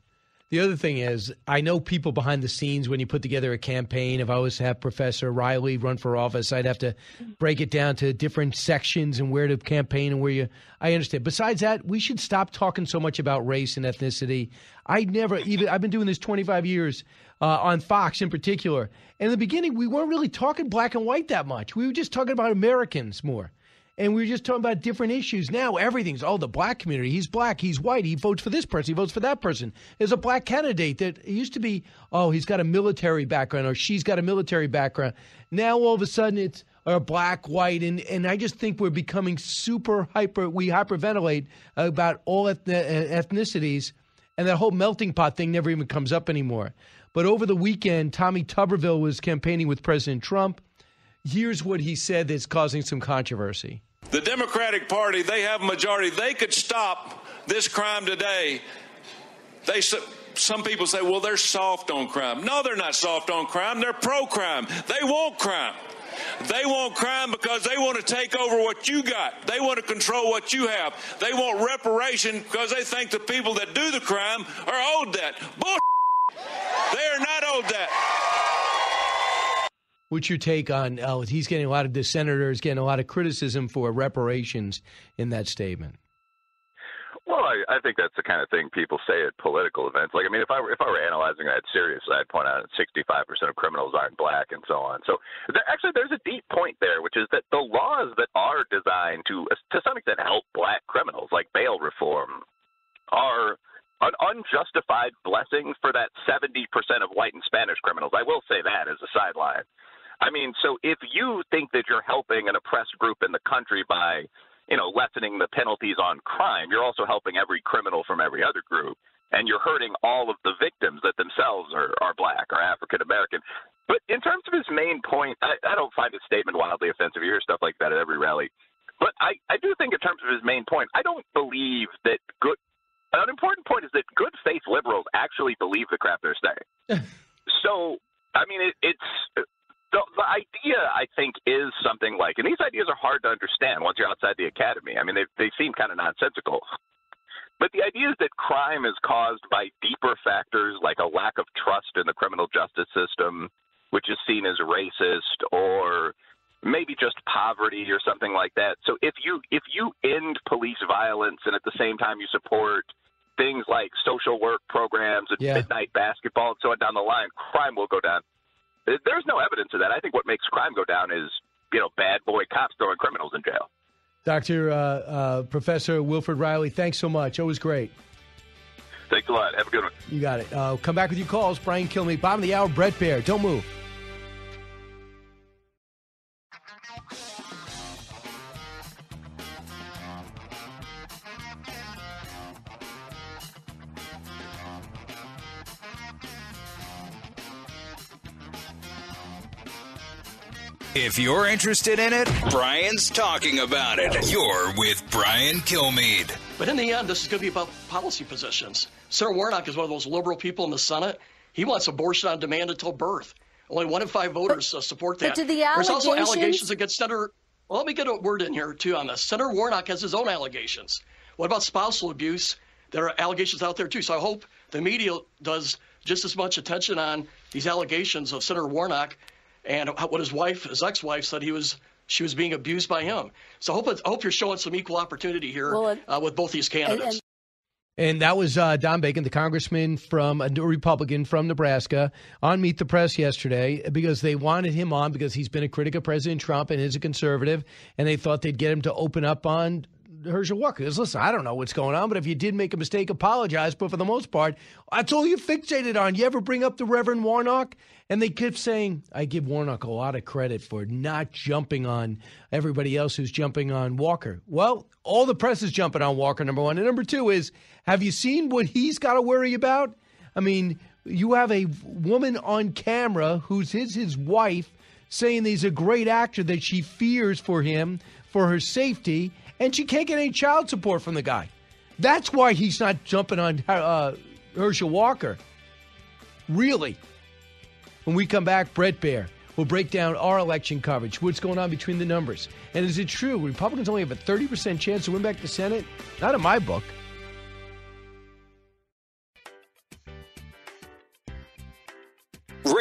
The other thing is, I know people behind the scenes when you put together a campaign. If I was to have Professor Riley run for office, I'd have to break it down to different sections and where to campaign and where you – I understand. Besides that, we should stop talking so much about race and ethnicity. I've been doing this 25 years on Fox in particular. And in the beginning, we weren't really talking black and white that much. We were just talking about Americans more. And we were just talking about different issues. Now everything's, the black community, he's black, he's white, he votes for this person, he votes for that person. There's a black candidate that it used to be, he's got a military background or she's got a military background. Now all of a sudden it's black, white, and I just think we're becoming we hyperventilate about all ethnicities, and that whole melting pot thing never even comes up anymore. But over the weekend, Tommy Tuberville was campaigning with President Trump. Here's what he said that's causing some controversy. The Democratic Party, they have a majority. They could stop this crime today. Some people say, well, they're soft on crime. No, they're not soft on crime. They're pro-crime. They want crime. They want crime because they want to take over what you got. They want to control what you have. They want reparation because they think the people that do the crime are owed that. Bullshit. They are not owed that. What's your take on he's getting the senators getting a lot of criticism for reparations in that statement? Well, I think that's the kind of thing people say at political events. Like, I mean, if I were analyzing that seriously, I'd point out that 65% of criminals aren't black and so on. So actually, there's a deep point there, which is that the laws that are designed to some extent help black criminals, like bail reform, are an unjustified blessing for that 70% of white and Spanish criminals. I will say that as a sideline. I mean, so if you think that you're helping an oppressed group in the country by, lessening the penalties on crime, you're also helping every criminal from every other group, and you're hurting all of the victims that themselves are black or African American. But in terms of his main point, I don't find his statement wildly offensive. You hear stuff like that at every rally. But I do think in terms of his main point, I don't believe that an important point is that good faith liberals actually believe the crap they're saying. So, I mean, the idea, I think, is something like, and these ideas are hard to understand once you're outside the academy. I mean, they seem kind of nonsensical. But the idea is that crime is caused by deeper factors like a lack of trust in the criminal justice system, which is seen as racist, or maybe just poverty or something like that. So if you end police violence and at the same time you support things like social work programs and midnight basketball and so on down the line, crime will go down. There's no evidence of that. I think what makes crime go down is, bad boy cops throwing criminals in jail. Dr. Professor Wilfred Riley, thanks so much. Always great. Thanks a lot. Have a good one. You got it. Come back with your calls. Brian Kilmeade, bottom of the hour, Brett Baer. Don't move. If you're interested in it, Brian's talking about it. You're with Brian Kilmeade. But in the end, this is going to be about policy positions. Senator Warnock is one of those liberal people in the Senate. He wants abortion on demand until birth. Only 1 in 5 voters support that. But There's also allegations against Senator. Well, let me get a word in here, too, on this. Senator Warnock has his own allegations. What about spousal abuse? There are allegations out there, too. So I hope the media does just as much attention on these allegations of Senator Warnock and what his ex-wife said she was being abused by him. So I hope you're showing some equal opportunity here with both these candidates. And that was Don Bacon, the congressman a Republican from Nebraska, on Meet the Press yesterday because they wanted him on because he's been a critic of President Trump and is a conservative, and they thought they'd get him to open up on Herschel Walker. Because, listen, I don't know what's going on, but if you did make a mistake, apologize. But for the most part, that's all you fixated on. You ever bring up the Reverend Warnock? And they kept saying, I give Warnock a lot of credit for not jumping on everybody else who's jumping on Walker. Well, all the press is jumping on Walker, number one. And number two is, have you seen what he's got to worry about? I mean, you have a woman on camera who's his wife saying he's a great actor that she fears for him, for her safety, and she can't get any child support from the guy. That's why he's not jumping on Herschel Walker. Really. When we come back, Brett Baer will break down our election coverage, what's going on between the numbers. And is it true Republicans only have a 30% chance to win back the Senate? Not in my book.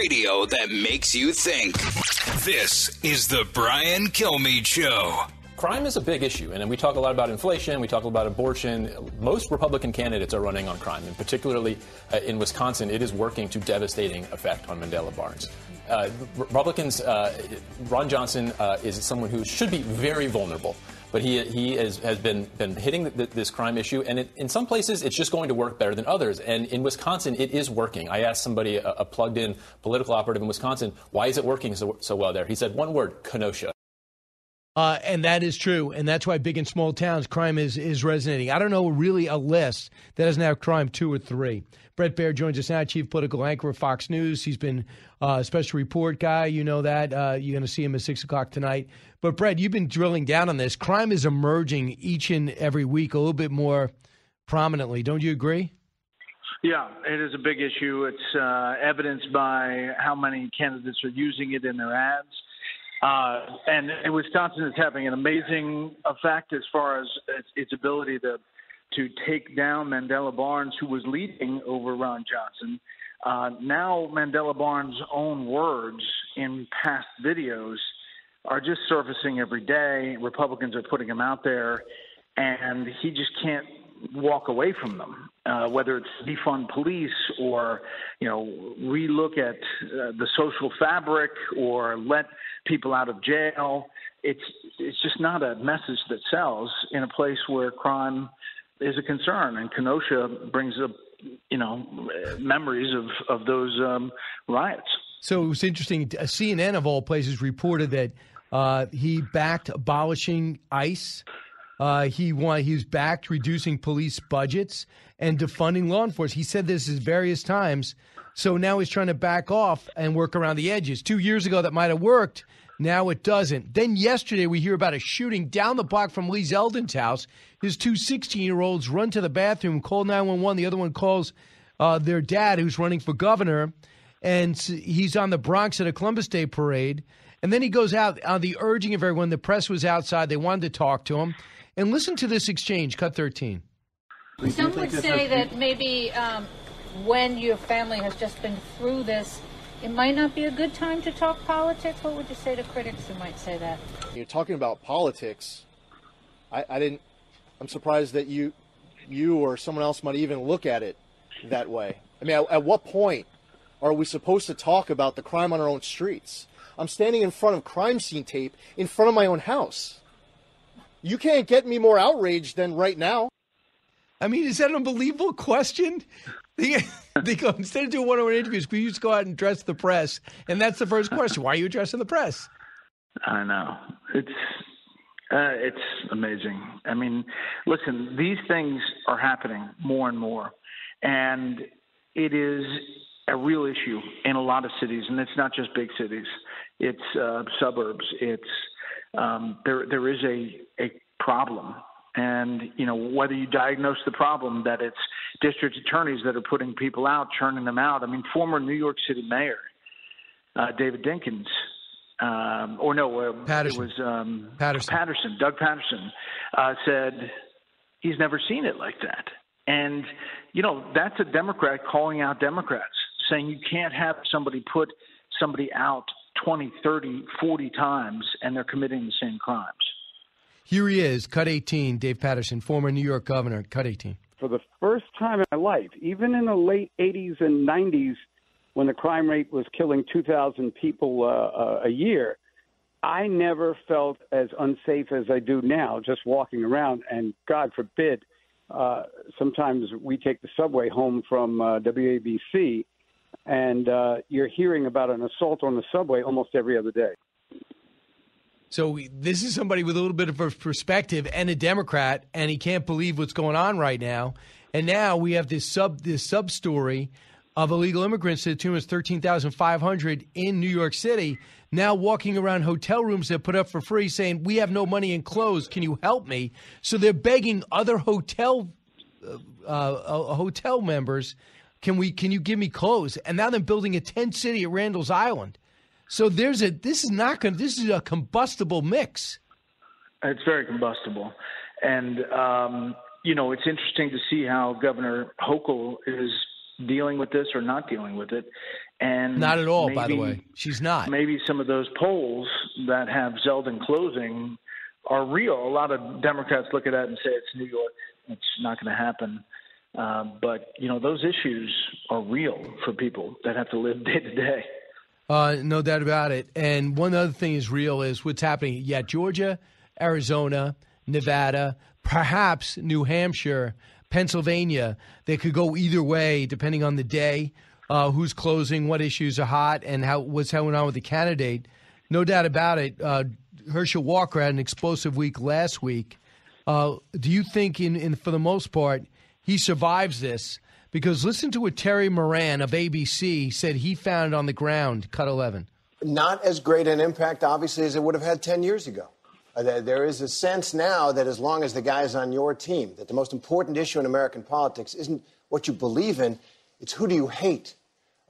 radio that makes you think. This is the Brian Kilmeade Show. Crime is a big issue, and we talk a lot about inflation, we talk about abortion. Most Republican candidates are running on crime, and particularly in Wisconsin, it is working to devastating effect on Mandela Barnes. Republicans, Ron Johnson is someone who should be very vulnerable, but he has been hitting this crime issue, and in some places it's just going to work better than others. And in Wisconsin, it is working. I asked somebody, a plugged-in political operative in Wisconsin, why is it working so well there? He said one word: Kenosha. And that is true. And that's why big and small towns, crime is resonating. I don't know really a list that doesn't have crime 2 or 3. Bret Baier joins us now, chief political anchor of Fox News. He's been a special report guy. You know that. You're going to see him at 6 o'clock tonight. But, Bret, you've been drilling down on this. Crime is emerging each and every week a little bit more prominently. Don't you agree? Yeah, it is a big issue. It's evidenced by how many candidates are using it in their ads. And Wisconsin is having an amazing effect as far as its ability to take down Mandela Barnes, who was leading over Ron Johnson. Now Mandela Barnes' own words in past videos are just surfacing every day. Republicans are putting them out there, and he just can't walk away from them, whether it's defund police or, relook at the social fabric or let people out of jail. It's just not a message that sells in a place where crime is a concern. And Kenosha brings up, memories of those riots. So it was interesting. CNN, of all places, reported that he backed abolishing ICE. He's backed reducing police budgets and defunding law enforcement. He said this at various times. So now he's trying to back off and work around the edges. 2 years ago, that might have worked. Now it doesn't. Then yesterday, we hear about a shooting down the block from Lee Zeldin's house. His 2 16-year-olds run to the bathroom, call 911. The other one calls their dad, who's running for governor. And he's on the Bronx at a Columbus Day parade. And then he goes out on the urging of everyone. The press was outside. They wanted to talk to him. And listen to this exchange, cut 13. Some would say that maybe when your family has just been through this, it might not be a good time to talk politics. What would you say to critics who might say that? You're talking about politics. I'm surprised that you or someone else might even look at it that way. I mean, at what point are we supposed to talk about the crime on our own streets? I'm standing in front of crime scene tape in front of my own house. You can't get me more outraged than right now. I mean, is that an unbelievable question? They go, instead of doing one-on-one interviews, we used to go out and address the press, and that's the first question. Why are you addressing the press? I know. It's amazing. I mean, listen, these things are happening more and more, and it is a real issue in a lot of cities, and it's not just big cities. It's suburbs. It's there is a problem. And, whether you diagnose the problem that it's district attorneys that are putting people out, churning them out. I mean, former New York City Mayor David Dinkins, Patterson. It was Doug Patterson, said he's never seen it like that. And, that's a Democrat calling out Democrats, saying you can't have somebody put somebody out 20, 30, 40 times and they're committing the same crimes. Here he is, cut 18, Dave Patterson, former New York governor, cut 18. For the first time in my life, even in the late 80s and 90s, when the crime rate was killing 2,000 people a year, I never felt as unsafe as I do now just walking around. And God forbid, sometimes we take the subway home from WABC, and you're hearing about an assault on the subway almost every other day. So this is somebody with a little bit of a perspective and a Democrat, and he can't believe what's going on right now. And now we have this sub story of illegal immigrants to the tune of 13,500 in New York City, now walking around hotel rooms that put up for free saying, we have no money and clothes. Can you help me? So they're begging other hotel members, can you give me clothes? And now they're building a tent city at Randall's Island. So this is a combustible mix. It's very combustible. And, it's interesting to see how Governor Hochul is dealing with this or not dealing with it. And not at all, by the way. She's not. Maybe some of those polls that have Zeldin closing are real. A lot of Democrats look at that and say it's New York. It's not going to happen. But, those issues are real for people that have to live day to day. No doubt about it. And one other thing is real is what's happening. Yeah, Georgia, Arizona, Nevada, perhaps New Hampshire, Pennsylvania. They could go either way depending on the day, who's closing, what issues are hot, and what's going on with the candidate. No doubt about it. Herschel Walker had an explosive week last week. Do you think, for the most part, he survives this? Because listen to what Terry Moran of ABC said he found on the ground, cut 11. Not as great an impact, obviously, as it would have had 10 years ago. There is a sense now that as long as the guy is on your team, that the most important issue in American politics isn't what you believe in, it's who do you hate.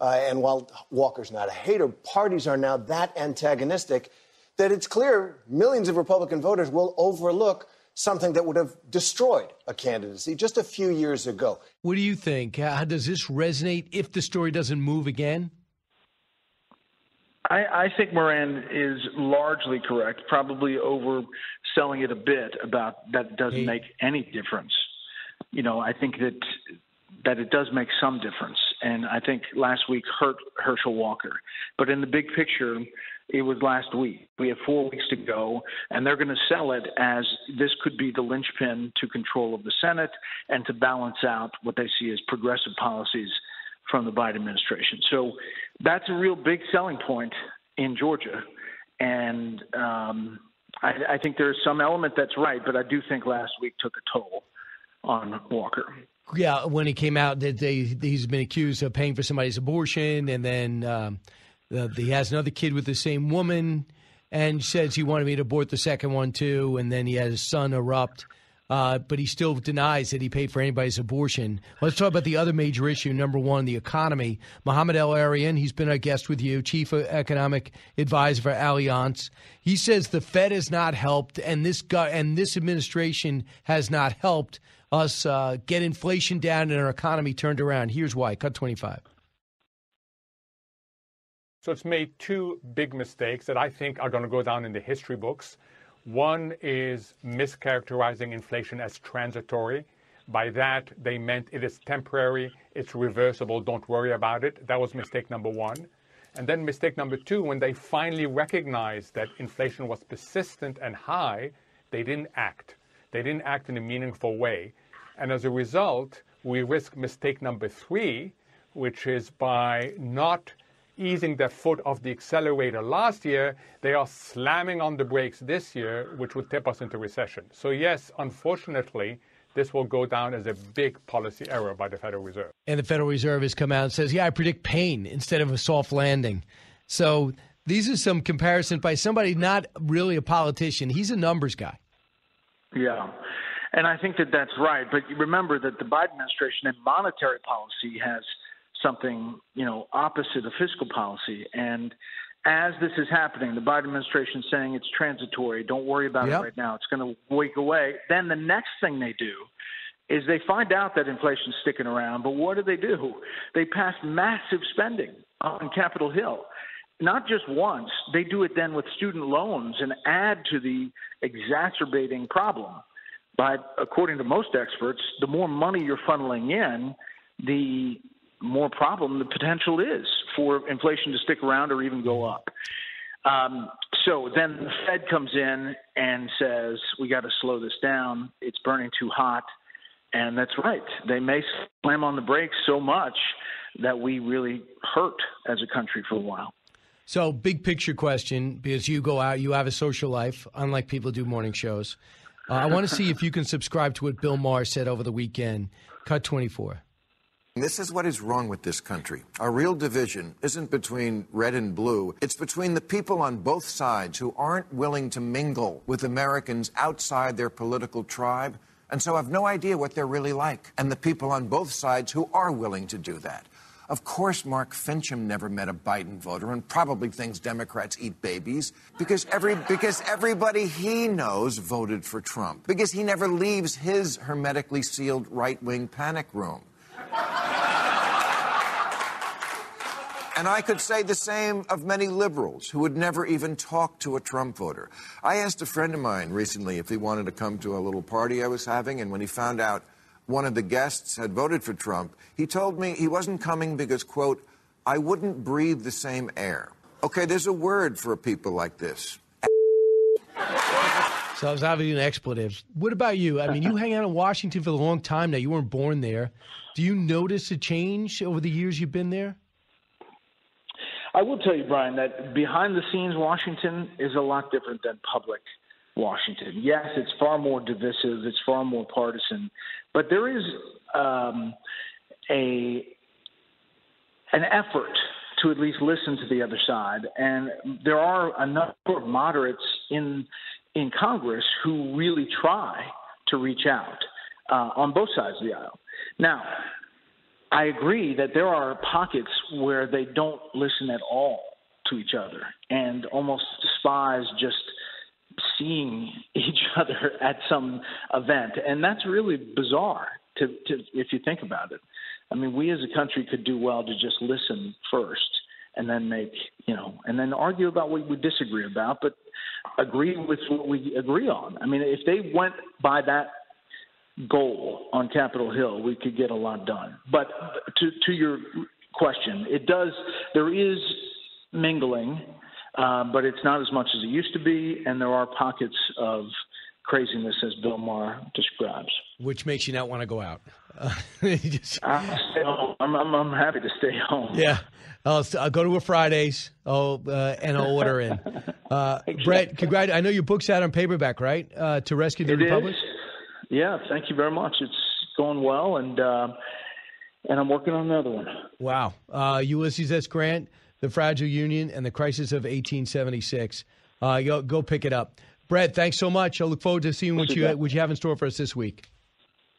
And while Walker's not a hater, parties are now that antagonistic that it's clear millions of Republican voters will overlook something that would have destroyed a candidacy just a few years ago. What do you think? How does this resonate if the story doesn't move again? I think Moran is largely correct, probably overselling it a bit about that it doesn't make any difference. I think that it does make some difference. And I think last week hurt Herschel Walker. But in the big picture, it was last week. We have 4 weeks to go, and they're going to sell it as this could be the linchpin to control of the Senate and to balance out what they see as progressive policies from the Biden administration. So that's a real big selling point in Georgia. And I think there's some element that's right, but I do think last week took a toll on Walker. Yeah, when he came out that he's been accused of paying for somebody's abortion, and then he has another kid with the same woman, and says he wanted me to abort the second one too, and then he had his son erupt. But he still denies that he paid for anybody's abortion. Let's talk about the other major issue, number one, the economy. Mohamed El-Arian, he's been a guest with you, chief economic advisor for Allianz. He says the Fed has not helped, and this administration has not helped us get inflation down and our economy turned around. Here's why. Cut 25. So it's made two big mistakes that I think are going to go down in the history books. One is mischaracterizing inflation as transitory. By that, they meant it is temporary, it's reversible, don't worry about it. That was mistake number one. And then mistake number two, when they finally recognized that inflation was persistent and high, they didn't act. They didn't act in a meaningful way. And as a result, we risk mistake number three, which is by not easing their foot off the accelerator last year, they are slamming on the brakes this year, which would tip us into recession. So yes, unfortunately, this will go down as a big policy error by the Federal Reserve. And the Federal Reserve has come out and says, I predict pain instead of a soft landing. So these are some comparisons by somebody not really a politician. He's a numbers guy. Yeah. And I think that that's right. But remember that the Biden administration in monetary policy has something, opposite of fiscal policy. And as this is happening, the Biden administration is saying it's transitory. Don't worry about it right now. It's going to wake away. Then the next thing they do is they find out that inflation's sticking around. But what do? They pass massive spending on Capitol Hill. Not just once. They do it then with student loans and add to the exacerbating problem. But according to most experts, the more money you're funneling in, the more problem the potential is for inflation to stick around or even go up. So then the Fed comes in and says, we got to slow this down. It's burning too hot. And that's right. They may slam on the brakes so much that we really hurt as a country for a while. So big picture question, because you go out, you have a social life, unlike people who do morning shows. I want to see if you can subscribe to what Bill Maher said over the weekend. Cut 24. This is what is wrong with this country. Our real division isn't between red and blue. It's between the people on both sides who aren't willing to mingle with Americans outside their political tribe and so have no idea what they're really like, and the people on both sides who are willing to do that. Of course, Mark Fincham never met a Biden voter and probably thinks Democrats eat babies because everybody he knows voted for Trump, because he never leaves his hermetically sealed right-wing panic room. And I could say the same of many liberals who would never even talk to a Trump voter. I asked a friend of mine recently if he wanted to come to a little party I was having, and when he found out one of the guests had voted for Trump, he told me he wasn't coming because, quote, I wouldn't breathe the same air. Okay, there's a word for people like this. So I was obviously an expletive. What about you? I mean, you hang out in Washington for a long time now. You weren't born there. Do you notice a change over the years you've been there? I will tell you, Brian, that behind the scenes Washington is a lot different than public Washington. Yes, it's far more divisive. It's far more partisan. But there is an effort to at least listen to the other side. And there are a number of moderates in Congress who really try to reach out on both sides of the aisle. Now, I agree that there are pockets where they don't listen at all to each other and almost despise just seeing each other at some event. And that's really bizarre to if you think about it. I mean, we as a country could do well to just listen first and then and then argue about what we disagree about, but agree with what we agree on. I mean, if they went by that goal on Capitol Hill, we could get a lot done. But to your question, there is mingling, but it's not as much as it used to be, and there are pockets of craziness, as Bill Maher describes. Which makes you not want to go out. I'll stay home. I'm happy to stay home. Yeah. I'll go to a Fridays and I'll order in. Brett, congrats. I know your book's out on paperback, right? To Rescue the Republic? Is. Yeah, thank you very much. It's going well, and I'm working on another one. Wow. Ulysses S. Grant, The Fragile Union, and the Crisis of 1876. Go pick it up. Brett, thanks so much. I look forward to seeing what you have in store for us this week.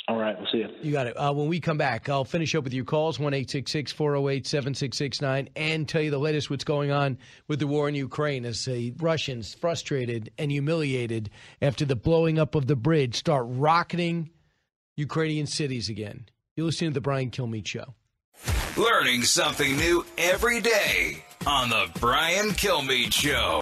All right, we'll see you. You got it. When we come back, I'll finish up with your calls, 1-866-408-7669, and tell you the latest what's going on with the war in Ukraine as the Russians, frustrated and humiliated after the blowing up of the bridge, start rocketing Ukrainian cities again. You're listening to The Brian Kilmeade Show. Learning something new every day on The Brian Kilmeade Show.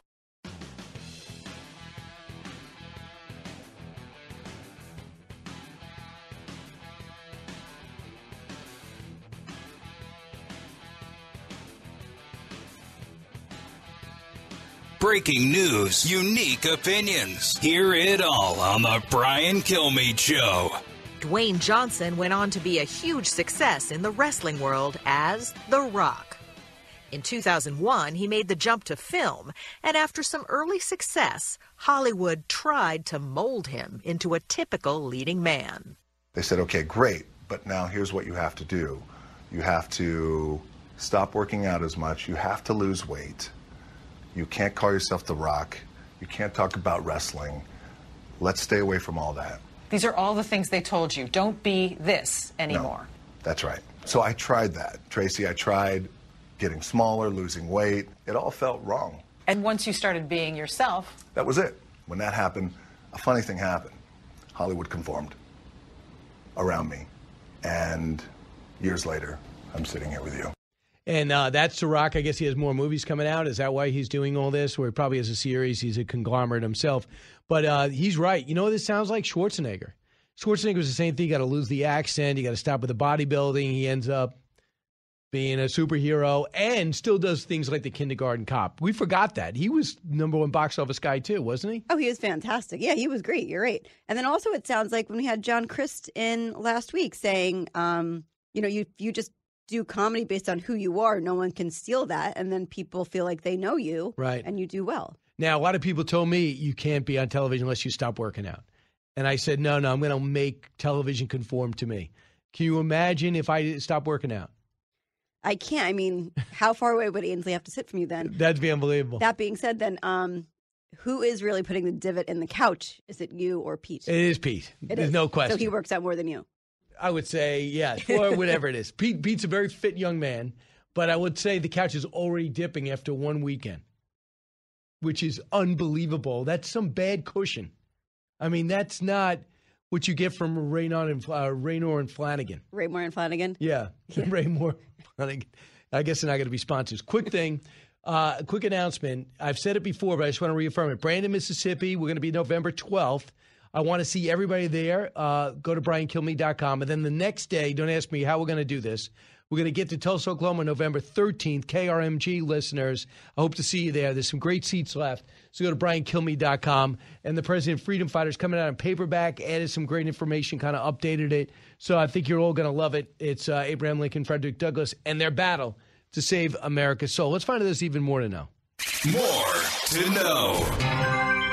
Breaking news, unique opinions. Hear it all on The Brian Kilmeade Show. Dwayne Johnson went on to be a huge success in the wrestling world as The Rock. In 2001, he made the jump to film, and after some early success, Hollywood tried to mold him into a typical leading man. They said, okay, great, but now here's what you have to do. You have to stop working out as much. You have to lose weight. You can't call yourself The Rock. You can't talk about wrestling. Let's stay away from all that. These are all the things they told you. Don't be this anymore. No, that's right. So I tried that. Tracy, I tried getting smaller, losing weight. It all felt wrong. And once you started being yourself... That was it. When that happened, a funny thing happened. Hollywood conformed around me. And years later, I'm sitting here with you. And that's The Rock. I guess he has more movies coming out. Is that why he's doing all this? Or he probably has a series. He's a conglomerate himself. But he's right. You know what this sounds like? Schwarzenegger. Schwarzenegger was the same thing. You got to lose the accent. You got to stop with the bodybuilding. He ends up being a superhero and still does things like the Kindergarten Cop. We forgot that. He was #1 box office guy too, wasn't he? Oh, he was fantastic. Yeah, he was great. You're right. And then also it sounds like when we had John Crist in last week saying, you just do comedy based on who you are. No one can steal that. And then people feel like they know you. Right. And you do well. Now, a lot of people told me you can't be on television unless you stop working out. And I said, no, I'm going to make television conform to me. Can you imagine if I stop working out? I can't. I mean, how far away would Ainsley have to sit from you then? That'd be unbelievable. That being said, then, who is really putting the divot in the couch? Is it you or Pete? It is Pete. There's no question. So he works out more than you. I would say, yes, or whatever it is. Pete's a very fit young man, but I would say the couch is already dipping after one weekend, which is unbelievable. That's some bad cushion. I mean, that's not what you get from Raynor and Flanagan. Raymore and Flanagan? Yeah. Raymore Flanagan. I guess they're not going to be sponsors. Quick thing, quick announcement. I've said it before, but I just want to reaffirm it. Brandon, Mississippi, we're going to be November 12th. I want to see everybody there. Go to briankilmeade.com. And then the next day, don't ask me how we're going to do this. We're going to get to Tulsa, Oklahoma, November 13th. KRMG listeners, I hope to see you there. There's some great seats left. So go to briankilmeade.com. And the President Freedom Fighter's coming out in paperback, added some great information, kind of updated it. So I think you're all going to love it. It's Abraham Lincoln, Frederick Douglass, and their battle to save America's soul. Let's find out there's even more to know. More to know.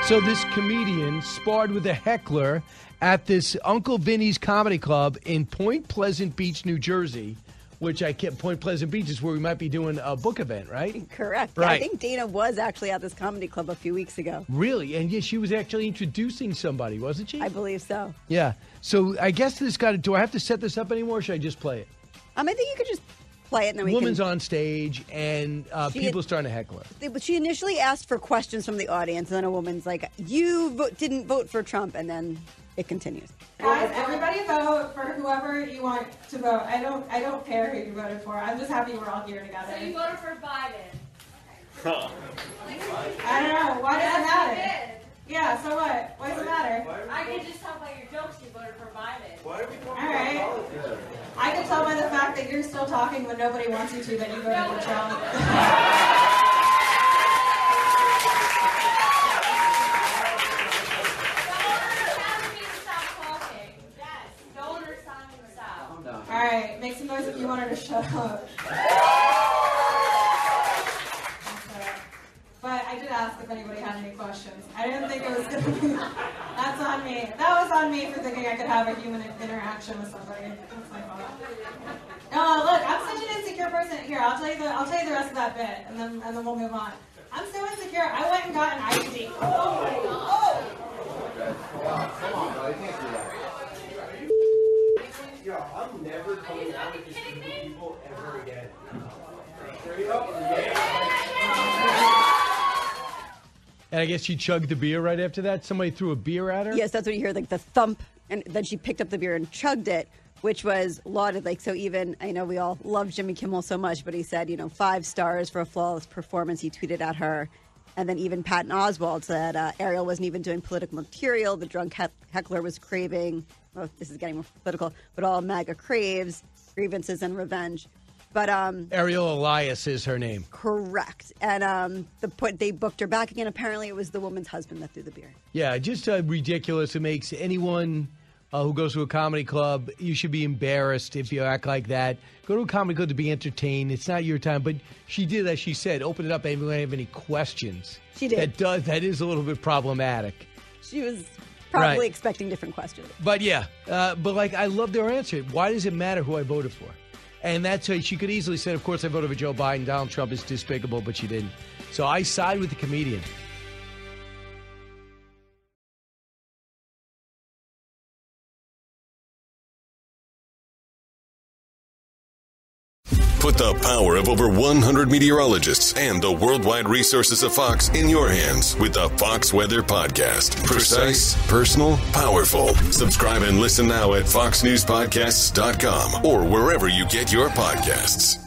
So this comedian sparred with a heckler at this Uncle Vinny's Comedy Club in Point Pleasant Beach, New Jersey, which Point Pleasant Beach is where we might be doing a book event, right? Correct. Right. I think Dana was actually at this comedy club a few weeks ago. Really? And yes, she was actually introducing somebody, wasn't she? I believe so. Yeah. So I guess do I have to set this up anymore, or should I just play it? I think you could just play it and then we Woman's on stage and people starting to heckle her. She initially asked for questions from the audience, and then a woman's like, you didn't vote for Trump, and then it continues. Guys, everybody vote for whoever you want to vote. I don't care who you voted for. I'm just happy we're all here together. So you voted for Biden? Huh. I don't know. Why does it matter? Yeah, so what? Why does it matter? I can just tell by your jokes you voted for Biden. Why are we talking about politics? I can tell by the fact that you're still talking when nobody wants you to that you voted for Trump. All right, make some noise if you want her to shut up. But I did ask if anybody had any questions. I didn't think it was going to be... That's on me. That was on me for thinking I could have a human interaction with somebody. That's my fault. No, look, I'm such an insecure person. Here, I'll tell you the rest of that bit, and then we'll move on. I'm so insecure. I went and got an ID. Oh! Come on, buddy. Can't do that. Yo, I'm never coming out with these people ever again. Straight up. And I guess she chugged the beer right after that? Somebody threw a beer at her? Yes, that's what you hear, like the thump, and then she picked up the beer and chugged it, which was lauded. Like, so even, I know we all love Jimmy Kimmel so much, but he said, 5 stars for a flawless performance. He tweeted at her. And then even Patton Oswalt said Ariel wasn't even doing political material. The drunk heckler was craving, well, this is getting more political, but all MAGA craves, grievances and revenge. But Ariel Elias is her name. Correct. And they booked her back again. Apparently it was the woman's husband that threw the beer. Yeah, just ridiculous. It makes anyone who goes to a comedy club, you should be embarrassed if you act like that. Go to a comedy club to be entertained. It's not your time. But she did, as she said, open it up. Anyone have any questions? She did. That is a little bit problematic. She was probably expecting different questions. But yeah, I love their answer. Why does it matter who I voted for? And that's she could easily say, of course, I voted for Joe Biden. Donald Trump is despicable, but she didn't. So I side with the comedian. Put the power of over 100 meteorologists and the worldwide resources of Fox in your hands with the Fox Weather Podcast. Precise, personal, powerful. Subscribe and listen now at foxnewspodcasts.com or wherever you get your podcasts.